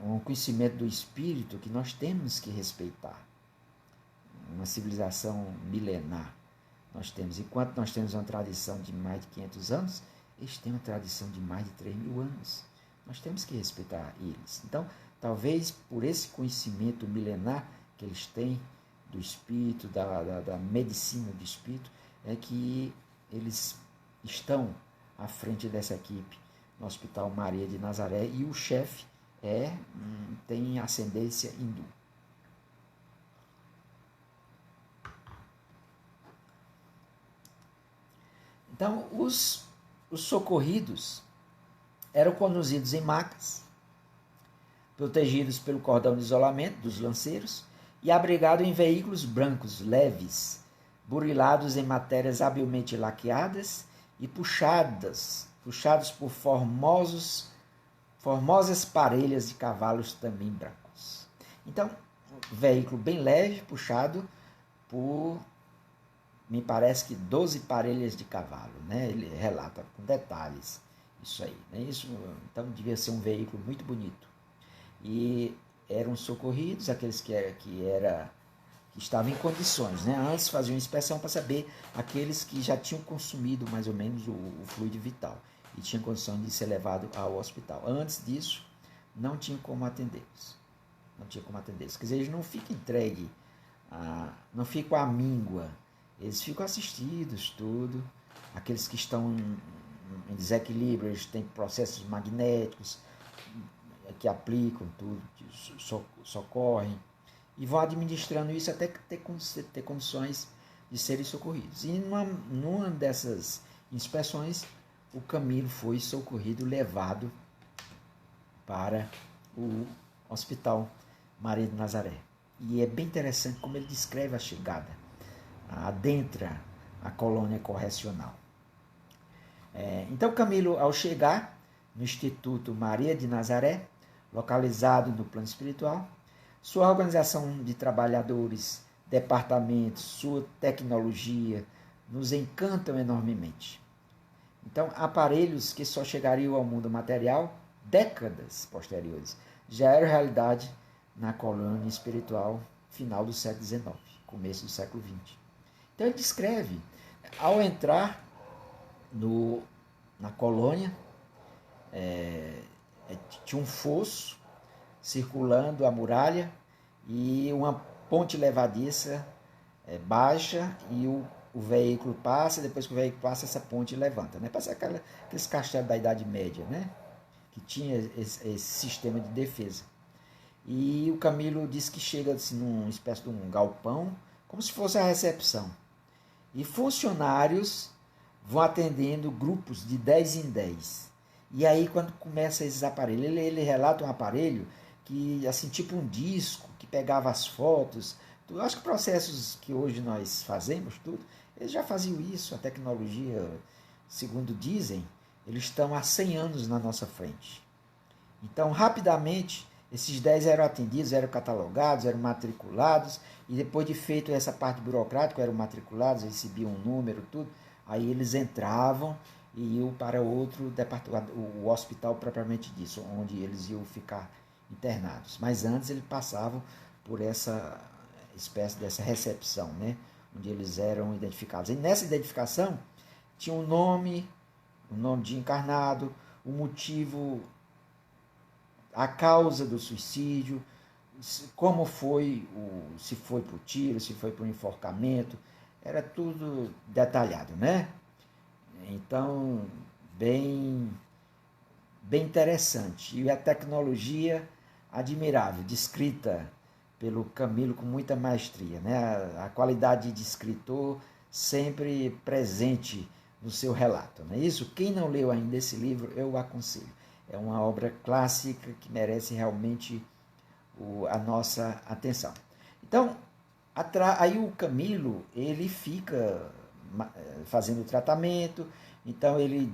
um conhecimento do espírito que nós temos que respeitar. Uma civilização milenar nós temos. Enquanto nós temos uma tradição de mais de 500 anos, eles têm uma tradição de mais de 3.000 anos. Nós temos que respeitar eles. Então, talvez por esse conhecimento milenar que eles têm do espírito, da medicina do espírito, é que eles estão à frente dessa equipe no Hospital Maria de Nazaré, e o chefe tem ascendência hindu. Então, os socorridos eram conduzidos em macas, protegidos pelo cordão de isolamento dos lanceiros e abrigados em veículos brancos leves, burilados em matérias habilmente laqueadas e puxados por formosas parelhas de cavalos também brancos. Então, um veículo bem leve, puxado por, me parece que 12 parelhas de cavalo, né? Ele relata com detalhes isso aí, né? Então devia ser um veículo muito bonito. E eram socorridos aqueles que estavam em condições, né? Antes faziam uma inspeção para saber aqueles que já tinham consumido mais ou menos o fluido vital e tinham condição de ser levado ao hospital. Antes disso, não tinha como atendê-los. Quer dizer, eles não ficam entregues, não ficam à míngua. Eles ficam assistidos, tudo. Aqueles que estão em desequilíbrio, eles têm processos magnéticos que aplicam tudo, socorrem, e vão administrando isso até ter condições de serem socorridos. E numa dessas inspeções, o Camilo foi socorrido, levado para o Hospital Maria de Nazaré. E é bem interessante como ele descreve a chegada, adentra a colônia correcional. Então Camilo, ao chegar no Instituto Maria de Nazaré, localizado no plano espiritual, sua organização de trabalhadores, departamentos, sua tecnologia nos encantam enormemente. Então, aparelhos que só chegariam ao mundo material décadas posteriores já eram realidade na colônia espiritual final do século XIX, começo do século XX. Então, ele descreve, ao entrar na colônia, tinha um fosso circulando a muralha e uma ponte levadiça baixa, e o veículo passa. Depois que o veículo passa, essa ponte levanta, né? Passa aqueles castelos da Idade Média, né? que tinha esse sistema de defesa. E o Camilo diz que chega assim, numa espécie de um galpão, como se fosse a recepção. E funcionários vão atendendo grupos de 10 em 10. E aí, quando começa esses aparelhos, ele relata um aparelho que, assim, tipo um disco, que pegava as fotos. Eu acho que processos que hoje nós fazemos, tudo, eles já faziam isso. A tecnologia, segundo dizem, eles estão há 100 anos na nossa frente. Então, rapidamente, esses 10 eram atendidos, eram catalogados, eram matriculados, e depois de feito essa parte burocrática, eram matriculados, recebiam um número, tudo, aí eles entravam e iam para outro departamento, o hospital propriamente disso, onde eles iam ficar internados. Mas antes eles passavam por essa espécie dessa recepção, né? Onde eles eram identificados. E nessa identificação tinha um nome, o nome de encarnado, o motivo, a causa do suicídio, como foi, se foi por tiro, se foi por enforcamento, era tudo detalhado, né? Então, bem interessante. E a tecnologia admirável, descrita pelo Camilo com muita maestria, né? A qualidade de escritor sempre presente no seu relato, não é isso? Quem não leu ainda esse livro, eu o aconselho. É uma obra clássica que merece realmente a nossa atenção. Então, aí o Camilo, ele fica fazendo o tratamento, então ele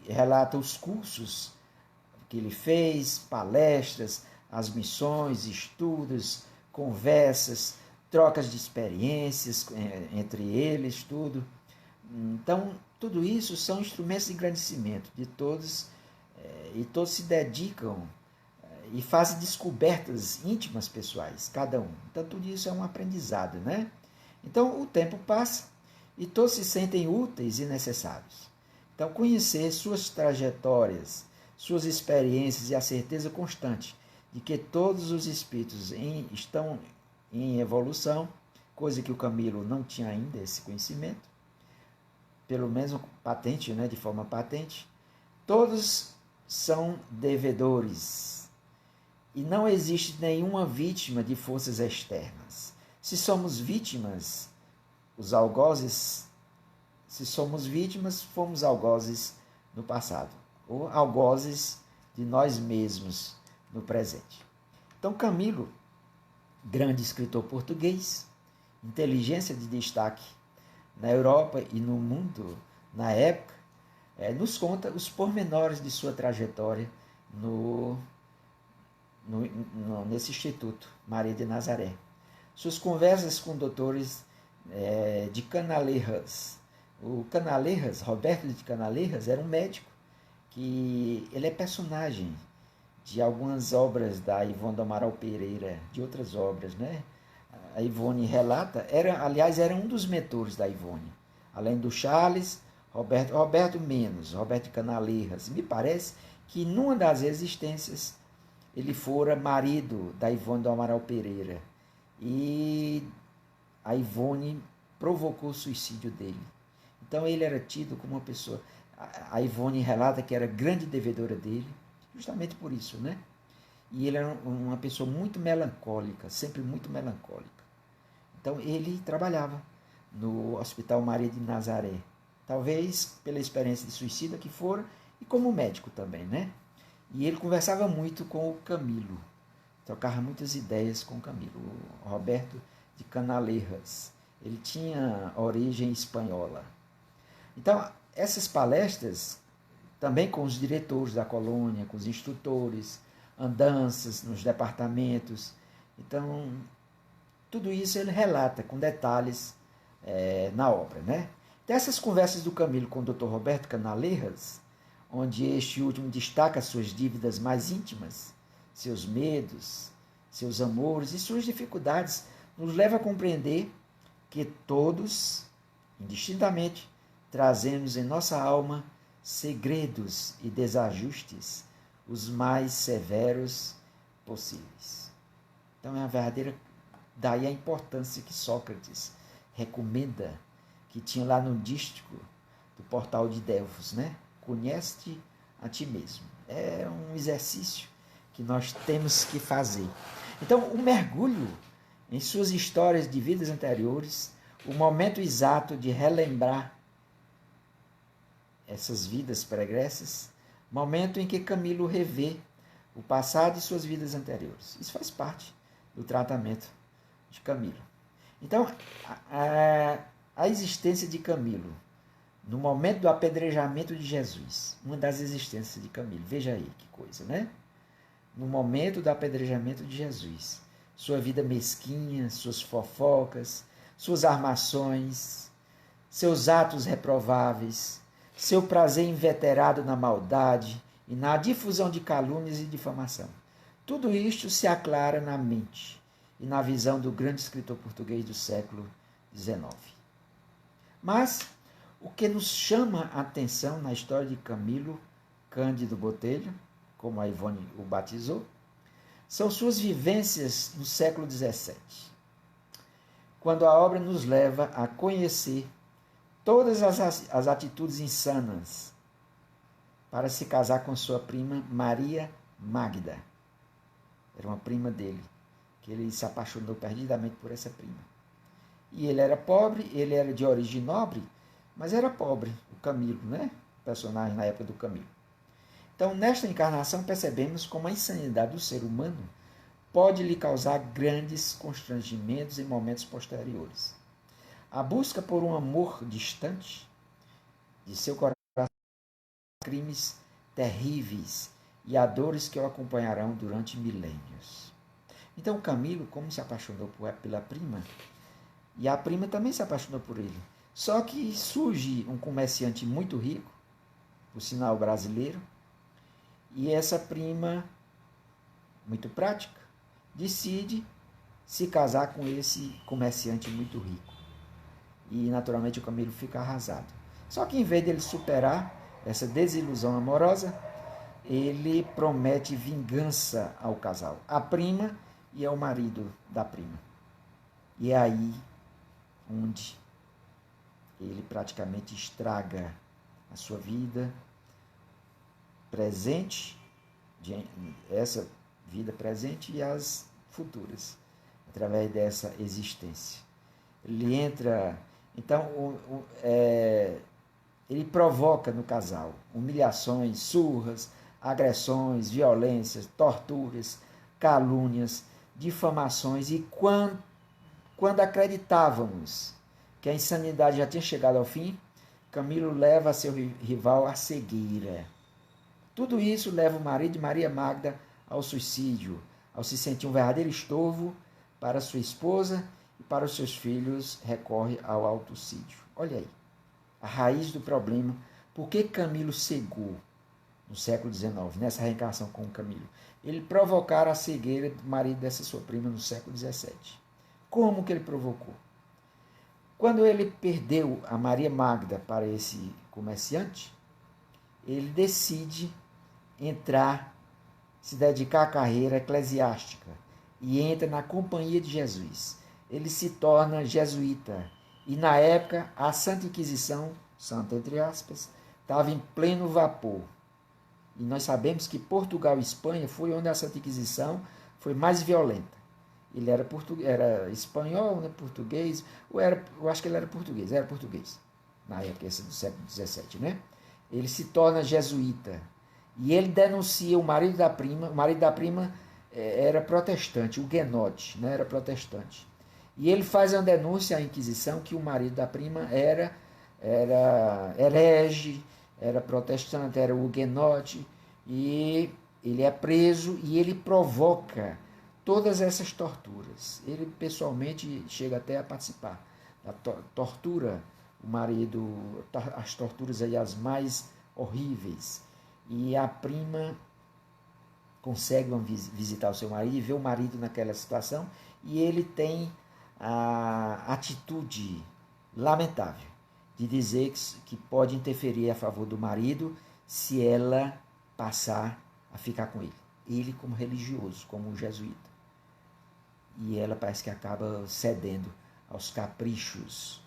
relata os cursos que ele fez, palestras, as missões, estudos, conversas, trocas de experiências entre eles, tudo. Então, tudo isso são instrumentos de engrandecimento de todos, e todos se dedicam e fazem descobertas íntimas pessoais, cada um. Então, tudo isso é um aprendizado, né? Então, o tempo passa e todos se sentem úteis e necessários. Então, conhecer suas trajetórias, suas experiências e a certeza constante de que todos os espíritos estão em evolução, coisa que o Camilo não tinha ainda esse conhecimento, pelo menos patente, né, de forma patente, todos são devedores e não existe nenhuma vítima de forças externas. Se somos vítimas, os algozes, se somos vítimas, fomos algozes no passado, ou algozes de nós mesmos no presente. Então, Camilo, grande escritor português, inteligência de destaque na Europa e no mundo na época, nos conta os pormenores de sua trajetória nesse Instituto Maria de Nazaré. Suas conversas com doutores de Canalejas. O Canalejas, Roberto de Canalejas, era um médico que ele é personagem de algumas obras da Ivone do Amaral Pereira, de outras obras, né? A Ivone relata, aliás, era um dos mentores da Ivone. Além do Charles, Roberto menos, Roberto de Canalejas. Me parece que numa das existências ele fora marido da Ivone do Amaral Pereira. E a Ivone provocou o suicídio dele. Então ele era tido como uma pessoa... A Ivone relata que era grande devedora dele, justamente por isso, né? E ele era uma pessoa muito melancólica, sempre muito melancólica. Então ele trabalhava no Hospital Maria de Nazaré, talvez pela experiência de suicida que fora, e como médico também, né? E ele conversava muito com o Camilo, trocava muitas ideias com o Camilo, o Roberto de Canalejas. Ele tinha origem espanhola. Então, essas palestras, também com os diretores da colônia, com os instrutores, andanças nos departamentos. Então, tudo isso ele relata com detalhes na obra, né? Dessas conversas do Camilo com o Dr. Roberto Canalejas, onde este último destaca suas dívidas mais íntimas, seus medos, seus amores e suas dificuldades, nos leva a compreender que todos, indistintamente, trazemos em nossa alma segredos e desajustes os mais severos possíveis. Então é uma verdadeira... Daí a importância que Sócrates recomenda, que tinha lá no dístico do portal de Delfos, né? Conhece-te a ti mesmo. É um exercício que nós temos que fazer. Então, o mergulho em suas histórias de vidas anteriores, o momento exato de relembrar essas vidas pregressas, momento em que Camilo revê o passado e suas vidas anteriores. Isso faz parte do tratamento de Camilo. Então, a existência de Camilo no momento do apedrejamento de Jesus, uma das existências de Camilo, veja aí que coisa, né? No momento do apedrejamento de Jesus, sua vida mesquinha, suas fofocas, suas armações, seus atos reprováveis, seu prazer inveterado na maldade e na difusão de calúnias e difamação. Tudo isto se aclara na mente e na visão do grande escritor português do século XIX. Mas o que nos chama a atenção na história de Camilo Cândido Botelho, como a Ivone o batizou, são suas vivências no século XVII, quando a obra nos leva a conhecer todas as atitudes insanas para se casar com sua prima Maria Magda. Era uma prima dele, que ele se apaixonou perdidamente por essa prima. E ele era pobre, ele era de origem nobre, mas era pobre, o Camilo, né? O personagem na época do Camilo. Então, nesta encarnação, percebemos como a insanidade do ser humano pode lhe causar grandes constrangimentos em momentos posteriores. A busca por um amor distante de seu coração, crimes terríveis e a dores que o acompanharão durante milênios. Então, Camilo, como se apaixonou pela prima, e a prima também se apaixonou por ele. Só que surge um comerciante muito rico, por sinal brasileiro, e essa prima, muito prática, decide se casar com esse comerciante muito rico. E, naturalmente, o Camilo fica arrasado. Só que, em vez dele superar essa desilusão amorosa, ele promete vingança ao casal, à prima e ao marido da prima. E é aí onde ele praticamente estraga a sua vida presente, essa vida presente e as futuras, através dessa existência. Ele entra, então, ele provoca no casal humilhações, surras, agressões, violências, torturas, calúnias, difamações, e quando acreditávamos que a insanidade já tinha chegado ao fim, Camilo leva seu rival à cegueira. Tudo isso leva o marido de Maria Magda ao suicídio, ao se sentir um verdadeiro estorvo para sua esposa e para os seus filhos, recorre ao autocídio. Olha aí, a raiz do problema. Por que Camilo cegou no século XIX, nessa reencarnação com Camilo? Ele provocara a cegueira do marido dessa sua prima no século XVII. Como que ele provocou? Quando ele perdeu a Maria Magda para esse comerciante, ele decide se dedicar à carreira eclesiástica e entra na Companhia de Jesus. Ele se torna jesuíta e, na época, a Santa Inquisição, santa entre aspas, estava em pleno vapor. E nós sabemos que Portugal e Espanha foi onde a Santa Inquisição foi mais violenta. Ele era espanhol, né, português, eu acho que ele era português, na época do século XVII, né? Ele se torna jesuíta e ele denuncia o marido da prima. O marido da prima era protestante, huguenote, né, era protestante. E ele faz uma denúncia à Inquisição que o marido da prima era herege, era protestante, era huguenote, e ele é preso e ele provoca todas essas torturas. Ele pessoalmente chega até a participar da tortura o marido, as torturas aí as mais horríveis. E a prima consegue visitar o seu marido e vê o marido naquela situação, e ele tem a atitude lamentável de dizer que pode interferir a favor do marido se ela passar a ficar com ele. Ele como religioso, como um jesuíta. E ela parece que acaba cedendo aos caprichos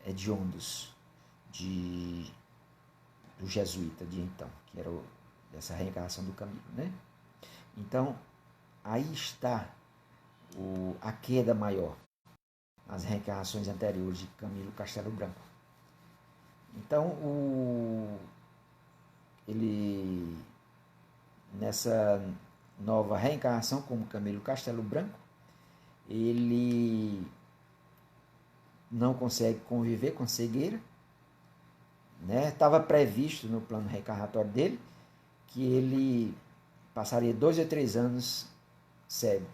hediondos do jesuíta de então, que era dessa reencarnação do Camilo, né? Então, aí está a queda maior nas reencarnações anteriores de Camilo Castelo Branco. Então, ele, nessa nova reencarnação como Camilo Castelo Branco, ele não consegue conviver com a cegueira, né? Estava previsto no plano reencarnatório dele que ele passaria 2 a 3 anos cego.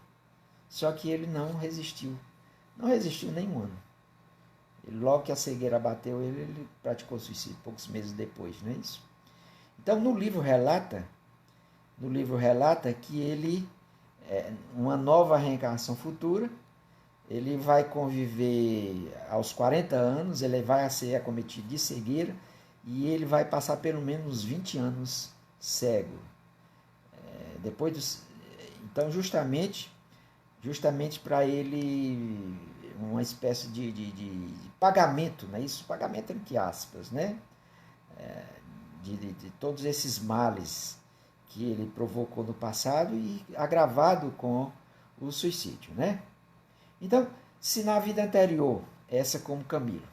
Só que ele não resistiu nenhum ano. Logo que a cegueira bateu ele praticou suicídio, poucos meses depois, não é isso? Então, no livro relata que ele, uma nova reencarnação futura, ele vai conviver aos 40 anos, ele vai ser acometido de cegueira e ele vai passar pelo menos 20 anos cego. Então, justamente para ele, uma espécie de pagamento, né? Isso, pagamento entre aspas, né? De todos esses males que ele provocou no passado e agravado com o suicídio, né? Então, se na vida anterior, essa como Camilo,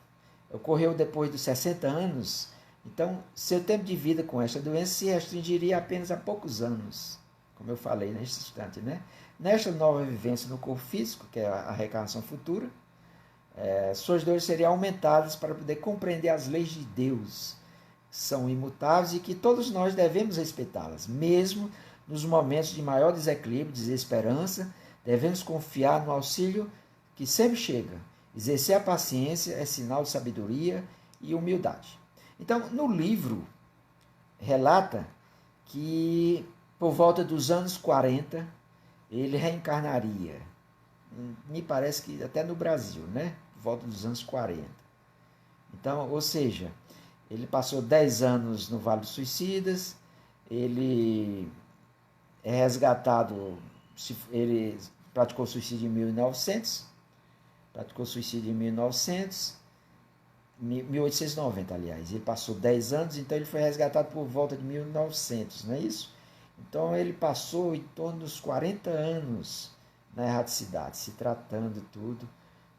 ocorreu depois dos 60 anos, então seu tempo de vida com esta doença se restringiria apenas a poucos anos, como eu falei neste instante, né? Nesta nova vivência no corpo físico, que é a reencarnação futura, suas dores seriam aumentadas para poder compreender as leis de Deus, que são imutáveis e que todos nós devemos respeitá-las, mesmo nos momentos de maior desequilíbrio, desesperança. Devemos confiar no auxílio que sempre chega. Exercer a paciência é sinal de sabedoria e humildade. Então, no livro, relata que por volta dos anos 40, ele reencarnaria. Me parece que até no Brasil, né? Por volta dos anos 40. Então, ou seja, ele passou 10 anos no Vale dos Suicidas, ele é resgatado, ele praticou suicídio em 1900, 1890, aliás. Ele passou 10 anos, então ele foi resgatado por volta de 1900, não é isso? Então ele passou em torno dos 40 anos na erraticidade, se tratando tudo,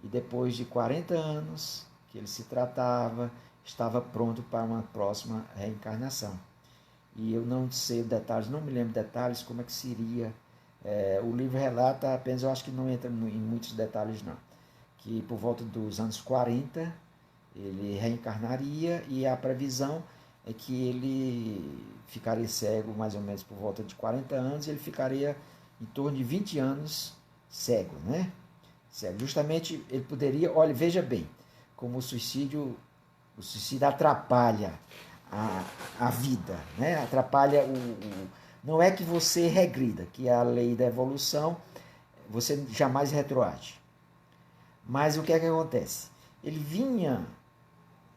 e depois de 40 anos que ele se tratava, estava pronto para uma próxima reencarnação. E eu não sei detalhes, não me lembro detalhes, como é que seria. O livro relata apenas, eu acho que não entra em muitos detalhes não, que por volta dos anos 40 ele reencarnaria e a previsão é que ele ficaria cego mais ou menos por volta de 40 anos e ele ficaria em torno de 20 anos cego, né? Cego. Justamente ele poderia, olha, veja bem, como o suicídio atrapalha a vida, né? Atrapalha não é que você regrida, que é a lei da evolução, você jamais retroage. Mas o que é que acontece? Ele vinha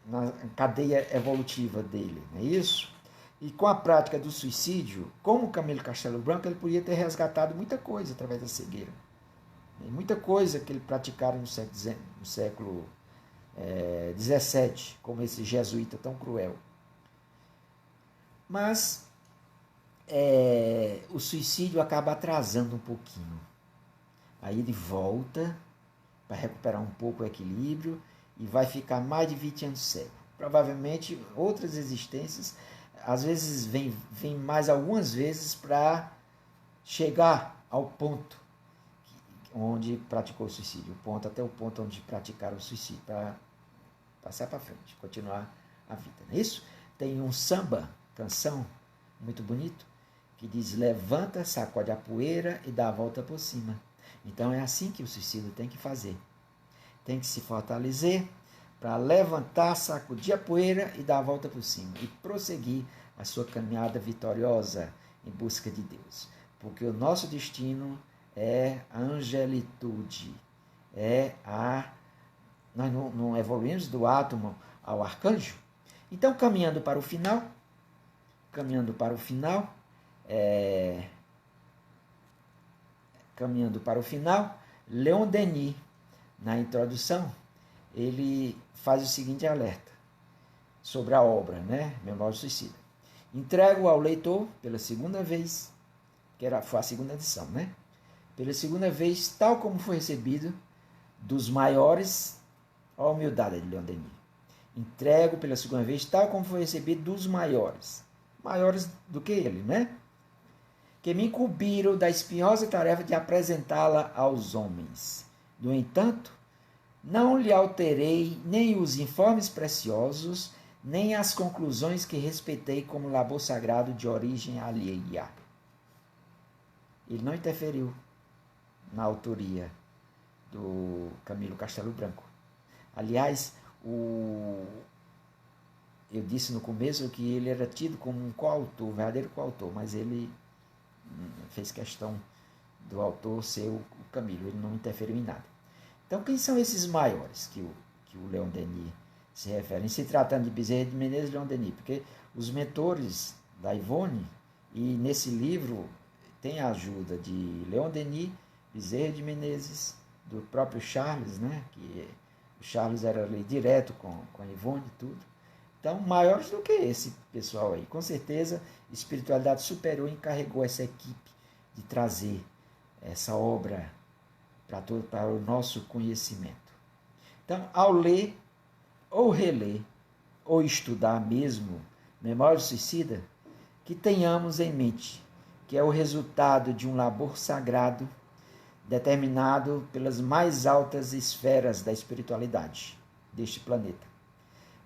na cadeia evolutiva dele, não é isso? E com a prática do suicídio, como Camilo Castelo Branco, ele podia ter resgatado muita coisa através da cegueira. Muita coisa que ele praticara no século XVII, como esse jesuíta tão cruel. Mas o suicídio acaba atrasando um pouquinho. Aí ele volta para recuperar um pouco o equilíbrio e vai ficar mais de 20 anos cego. Provavelmente outras existências, às vezes vem mais algumas vezes para chegar ao ponto onde praticou o suicídio, até o ponto onde praticaram o suicídio, para passar para frente, continuar a vida. Não é isso? Tem um samba, canção, muito bonito, que diz: levanta, sacode a poeira e dá a volta por cima. Então é assim que o suicídio tem que fazer. Tem que se fortalecer para levantar, sacudir a poeira e dar a volta por cima. E prosseguir a sua caminhada vitoriosa em busca de Deus. Porque o nosso destino é a angelitude. Nós não evoluímos do átomo ao arcanjo. Então, caminhando para o final, Leon Denis, na introdução, ele faz o seguinte alerta sobre a obra, né? Memória do Suicida. Entrego ao leitor, pela segunda vez, foi a segunda edição, né? Pela segunda vez, tal como foi recebido dos maiores, a humildade de Leon Denis. Entrego pela segunda vez, tal como foi recebido dos maiores. Maiores do que ele, né? Que me incumbiram da espinhosa tarefa de apresentá-la aos homens. No entanto, não lhe alterei nem os informes preciosos, nem as conclusões que respeitei como labor sagrado de origem alheia. Ele não interferiu na autoria do Camilo Castelo Branco. Aliás, eu disse no começo que ele era tido como um coautor, um verdadeiro coautor, mas ele fez questão do autor ser o Camilo, ele não interferiu em nada. Então, quem são esses maiores que o Leon Denis se refere? Em se tratando de Bezerra de Menezes e Leon Denis, porque os mentores da Ivone, e nesse livro tem a ajuda de Leon Denis, Bezerra de Menezes, do próprio Charles, né? Que o Charles era ali direto com a Ivone e tudo. Então, maiores do que esse pessoal aí. Com certeza, Espiritualidade Superior encarregou essa equipe de trazer essa obra para o nosso conhecimento. Então, ao ler, ou reler, ou estudar mesmo Memória do Suicida, que tenhamos em mente que é o resultado de um labor sagrado determinado pelas mais altas esferas da espiritualidade deste planeta.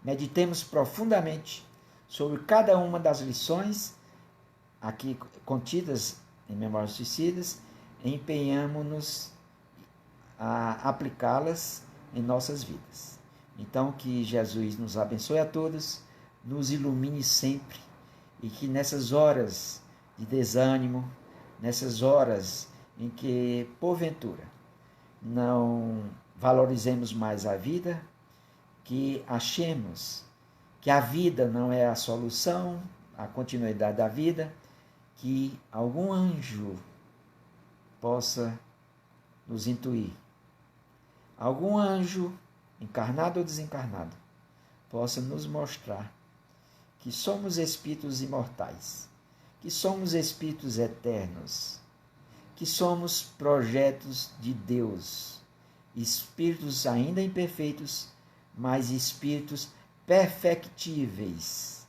Meditemos profundamente sobre cada uma das lições aqui contidas em Memórias Suicidas e empenhamo-nos a aplicá-las em nossas vidas. Então, que Jesus nos abençoe a todos, nos ilumine sempre e que nessas horas de desânimo, nessas horas em que, porventura, não valorizemos mais a vida, que achemos que a vida não é a solução, a continuidade da vida, que algum anjo possa nos intuir, algum anjo, encarnado ou desencarnado, possa nos mostrar que somos espíritos imortais, que somos espíritos eternos, que somos projetos de Deus, espíritos ainda imperfeitos, mas espíritos perfectíveis.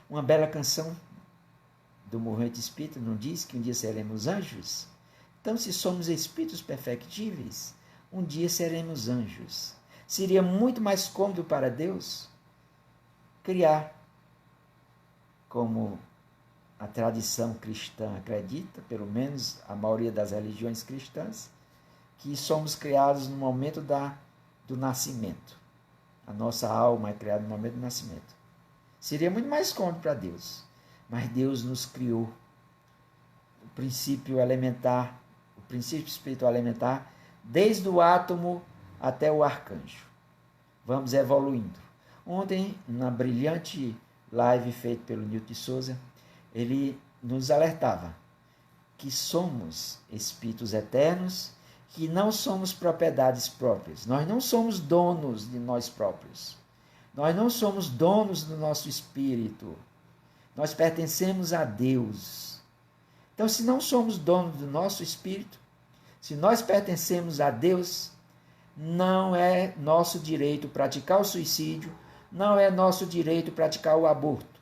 Uma bela canção do Movimento Espírita não diz que um dia seremos anjos? Então, se somos espíritos perfectíveis, um dia seremos anjos. Seria muito mais cômodo para Deus criar, como a tradição cristã acredita, pelo menos a maioria das religiões cristãs, que somos criados no momento do nascimento. A nossa alma é criada no momento do nascimento. Seria muito mais cômodo para Deus. Mas Deus nos criou. O princípio elementar, o princípio espiritual elementar, desde o átomo até o arcanjo. Vamos evoluindo. Ontem, na brilhante live feita pelo Nilton de Souza, ele nos alertava que somos espíritos eternos, que não somos propriedades próprias. Nós não somos donos de nós próprios. Nós não somos donos do nosso espírito. Nós pertencemos a Deus. Então, se não somos donos do nosso espírito, se nós pertencemos a Deus, não é nosso direito praticar o suicídio, não é nosso direito praticar o aborto,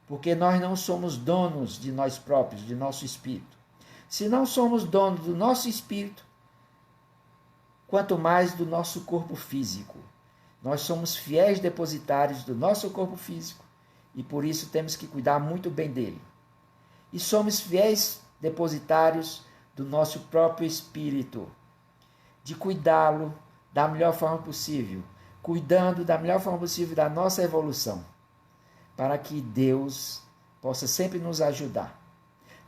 porque nós não somos donos de nós próprios, de nosso espírito. Se não somos donos do nosso espírito, quanto mais do nosso corpo físico. Nós somos fiéis depositários do nosso corpo físico e por isso temos que cuidar muito bem dele. E somos fiéis depositários do nosso próprio espírito, de cuidá-lo da melhor forma possível, cuidando da melhor forma possível da nossa evolução, para que Deus possa sempre nos ajudar,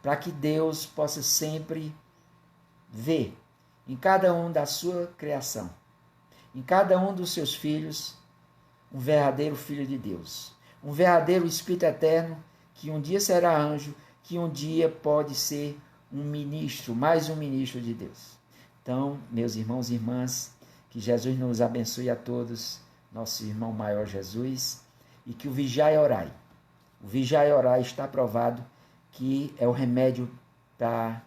para que Deus possa sempre ver em cada um da sua criação, em cada um dos seus filhos, um verdadeiro filho de Deus, um verdadeiro Espírito eterno, que um dia será anjo, que um dia pode ser um ministro, mais um ministro de Deus. Então, meus irmãos e irmãs, que Jesus nos abençoe a todos, nosso irmão maior Jesus, e que o vigiai e orai, O vigiar e orar está provado que é o remédio para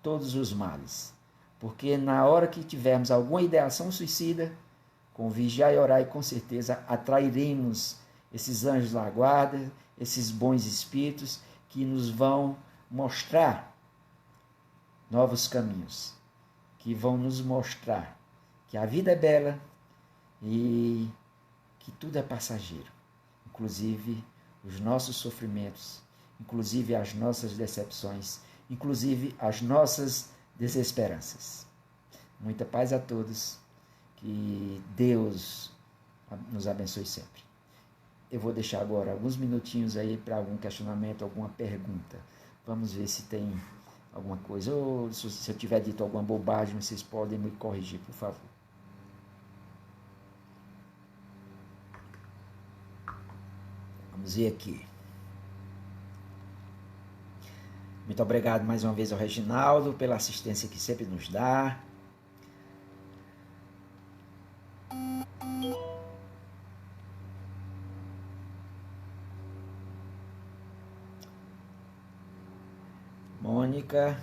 todos os males. Porque na hora que tivermos alguma ideação suicida, com vigiar e orar, e com certeza atrairemos esses anjos da guarda, esses bons espíritos que nos vão mostrar novos caminhos, que vão nos mostrar que a vida é bela e que tudo é passageiro, inclusive os nossos sofrimentos, inclusive as nossas decepções, inclusive as nossas desesperanças. Muita paz a todos, que Deus nos abençoe sempre. Eu vou deixar agora alguns minutinhos aí para algum questionamento, alguma pergunta. Vamos ver se tem alguma coisa, ou se eu tiver dito alguma bobagem, vocês podem me corrigir, por favor. Vamos ver aqui. Muito obrigado mais uma vez ao Reginaldo pela assistência que sempre nos dá. Mônica,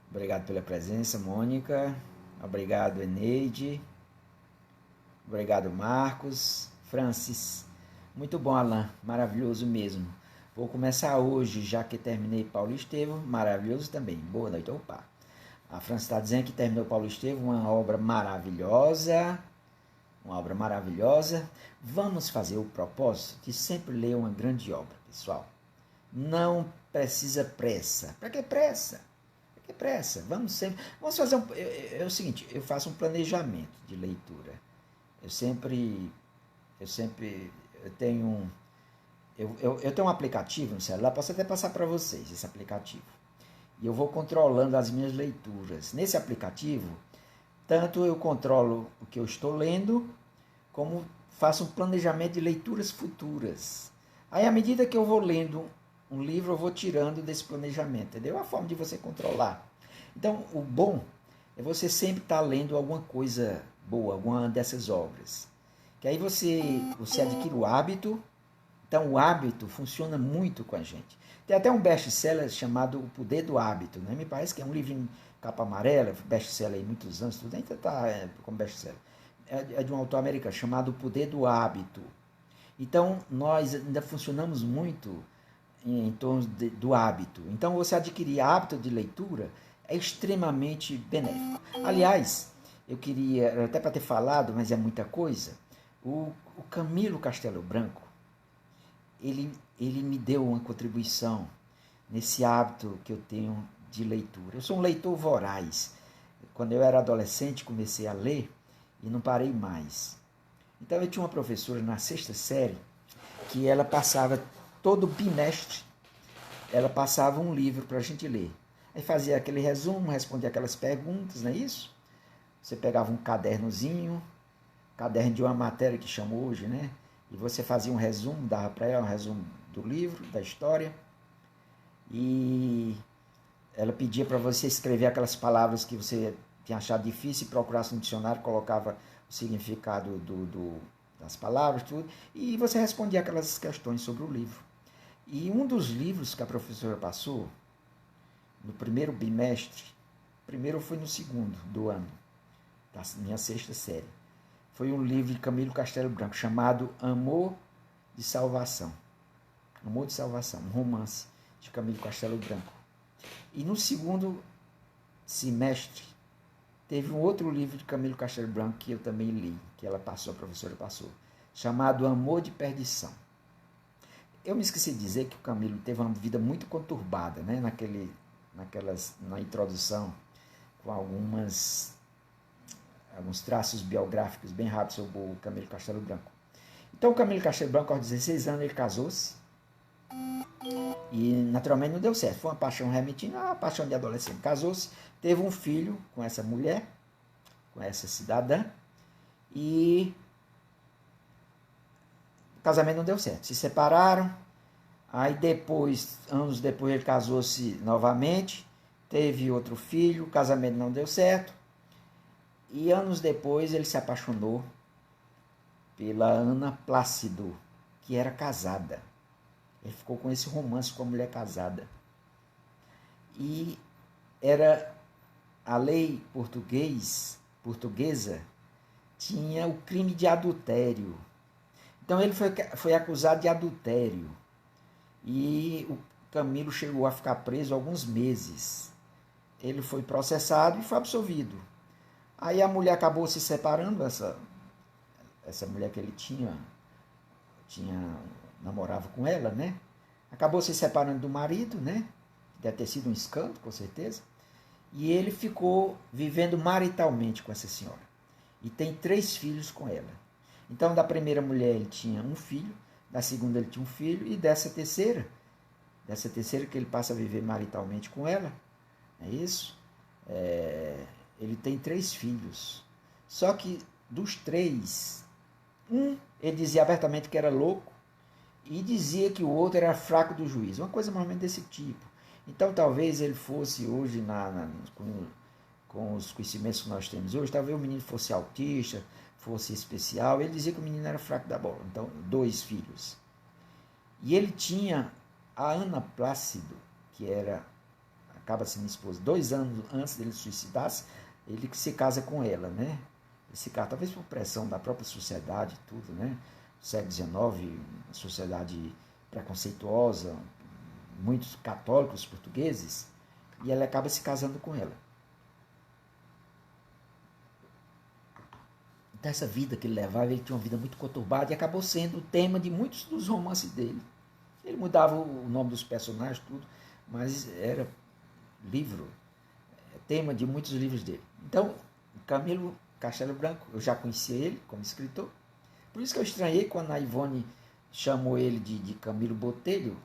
obrigado pela presença, Mônica. Obrigado, Eneide. Obrigado, Marcos. Francis. Muito bom, Alain. Maravilhoso mesmo. Vou começar hoje, já que terminei Paulo Estevam. Maravilhoso também. Boa noite. Opa. A Francis está dizendo que terminou Paulo Estevam, uma obra maravilhosa. Uma obra maravilhosa. Vamos fazer o propósito de sempre ler uma grande obra, pessoal. Não precisa pressa. Para que pressa? Para que pressa? Vamos fazer é o seguinte, eu faço um planejamento de leitura. Eu tenho um aplicativo no celular, posso até passar para vocês esse aplicativo. E eu vou controlando as minhas leituras. Nesse aplicativo, tanto eu controlo o que eu estou lendo, como faço um planejamento de leituras futuras. Aí, à medida que eu vou lendo um livro, eu vou tirando desse planejamento, entendeu? É a forma de você controlar. Então, o bom é você sempre estar lendo alguma coisa boa, alguma dessas obras. Que aí você adquire o hábito. Então, o hábito funciona muito com a gente. Tem até um best-seller chamado O Poder do Hábito, né? Me parece que é um livro em capa amarela, best-seller há muitos anos, tudo ainda está como best-seller. É de um autor americano chamado O Poder do Hábito. Então, nós ainda funcionamos muito em torno do hábito. Então, você adquirir hábito de leitura é extremamente benéfico. Aliás, eu queria, até para ter falado, mas é muita coisa, o Camilo Castelo Branco, ele me deu uma contribuição nesse hábito que eu tenho de leitura. Eu sou um leitor voraz. Quando eu era adolescente, comecei a ler e não parei mais. Então, eu tinha uma professora na 6ª série que ela passava todo bimestre, ela passava um livro para a gente ler. Aí fazia aquele resumo, respondia aquelas perguntas, não é isso? Você pegava um cadernozinho, caderno de uma matéria que chamou hoje, né? E você fazia um resumo, dava para ela um resumo do livro, da história. E ela pedia para você escrever aquelas palavras que você tinha achado difícil e procurasse no dicionário, colocava o significado das palavras, tudo. E você respondia aquelas questões sobre o livro. E um dos livros que a professora passou, no primeiro bimestre, primeiro foi no segundo do ano, da minha 6ª série, foi um livro de Camilo Castelo Branco, chamado Amor de Salvação. Amor de Salvação, um romance de Camilo Castelo Branco. E no segundo semestre, teve um outro livro de Camilo Castelo Branco que eu também li, que ela passou, a professora passou, chamado Amor de Perdição. Eu me esqueci de dizer que o Camilo teve uma vida muito conturbada, né? Na introdução, com alguns traços biográficos bem rápidos sobre o Camilo Castelo Branco. Então, o Camilo Castelo Branco, aos 16 anos, ele casou-se e, naturalmente, não deu certo. Foi uma paixão repentina, uma paixão de adolescente. Casou-se, teve um filho com essa mulher, com essa cidadã, e o casamento não deu certo. Se separaram, aí depois, anos depois, ele casou-se novamente, teve outro filho, o casamento não deu certo, e anos depois ele se apaixonou pela Ana Plácido, que era casada. Ele ficou com esse romance com a mulher casada. E era a lei portuguesa tinha o crime de adultério. Então ele foi acusado de adultério. E o Camilo chegou a ficar preso alguns meses. Ele foi processado e foi absolvido. Aí a mulher acabou se separando, essa mulher que ele tinha namorava com ela, né? Acabou se separando do marido, né? Deve ter sido um escândalo, com certeza. E ele ficou vivendo maritalmente com essa senhora. E tem 3 filhos com ela. Então, da primeira mulher ele tinha um filho, da segunda ele tinha um filho, e dessa terceira que ele passa a viver maritalmente com ela, é isso? Ele tem 3 filhos. Só que dos 3, ele dizia abertamente que era louco e dizia que o outro era fraco do juízo. Uma coisa mais ou menos desse tipo. Então talvez ele fosse hoje, com os conhecimentos que nós temos hoje, talvez o menino fosse autista, fosse especial. Ele dizia que o menino era fraco da bola. Então, 2 filhos. E ele tinha a Ana Plácido, que acaba sendo esposa. 2 anos antes dele suicidar-se, ele se casa com ela, né? Esse cara, talvez por pressão da própria sociedade, tudo, né? Século XIX, uma sociedade preconceituosa, muitos católicos portugueses, e ela acaba se casando com ela. Dessa vida que ele levava, ele tinha uma vida muito conturbada e acabou sendo o tema de muitos dos romances dele. Ele mudava o nome dos personagens, tudo, mas era livro, tema de muitos livros dele. Então, Camilo Castelo Branco, eu já conhecia ele como escritor. Por isso que eu estranhei quando a Ivone chamou ele de Camilo Botelho,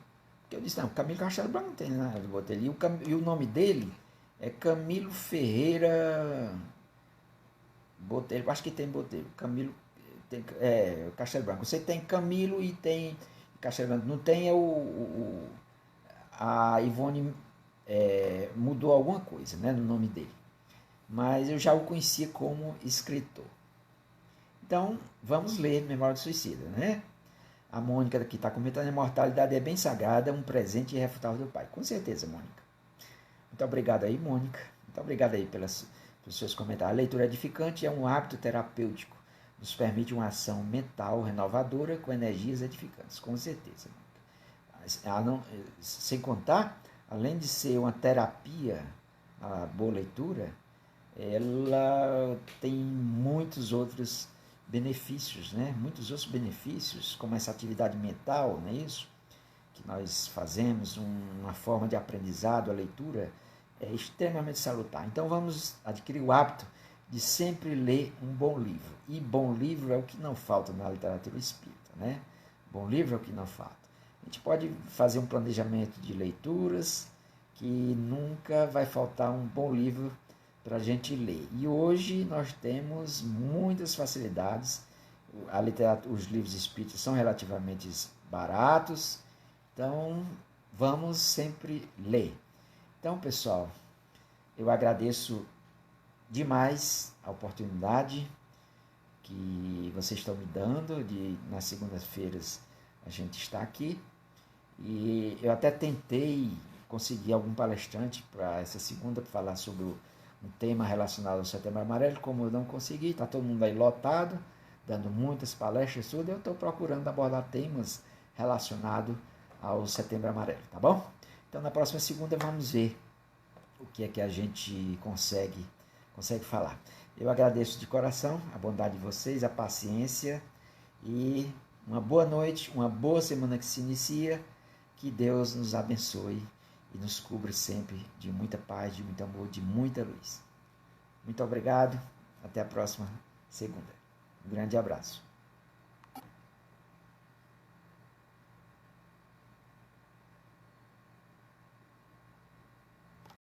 porque eu disse, não, Camilo Castelo Branco não tem nada de Botelho. E o nome dele é Camilo Ferreira Botelho, acho que tem Botelho. Camilo Castelo Branco. Você tem Camilo e tem Castelo Branco. Não tem a Ivone mudou alguma coisa, né, no nome dele. Mas eu já o conhecia como escritor. Então, vamos ler Memória do Suicida, né? A Mônica que está comentando, a imortalidade é bem sagrada, um presente irrefutável do Pai. Com certeza, Mônica. Muito obrigado aí, Mônica. Muito obrigado aí pelos seus comentários. A leitura edificante é um hábito terapêutico. Nos permite uma ação mental renovadora com energias edificantes. Com certeza, Mônica. Sem contar, além de ser uma terapia, a boa leitura, ela tem muitos outros benefícios, né? Muitos outros benefícios, como essa atividade mental, não é isso? Que nós fazemos, uma forma de aprendizado, a leitura é extremamente salutar. Então vamos adquirir o hábito de sempre ler um bom livro. E bom livro é o que não falta na literatura espírita, né? Bom livro é o que não falta. A gente pode fazer um planejamento de leituras que nunca vai faltar um bom livro para a gente ler. E hoje nós temos muitas facilidades. Os livros espíritas são relativamente baratos, então vamos sempre ler. Então, pessoal, eu agradeço demais a oportunidade que vocês estão me dando de nas segundas-feiras a gente estar aqui. E eu até tentei conseguir algum palestrante para essa segunda para falar sobre um tema relacionado ao Setembro Amarelo. Como eu não consegui, está todo mundo aí lotado, dando muitas palestras, tudo, eu estou procurando abordar temas relacionados ao Setembro Amarelo, tá bom? Então, na próxima segunda, vamos ver o que é que a gente consegue falar. Eu agradeço de coração a bondade de vocês, a paciência e uma boa noite, uma boa semana que se inicia. Que Deus nos abençoe e nos cubra sempre de muita paz, de muito amor, de muita luz. Muito obrigado. Até a próxima segunda. Um grande abraço.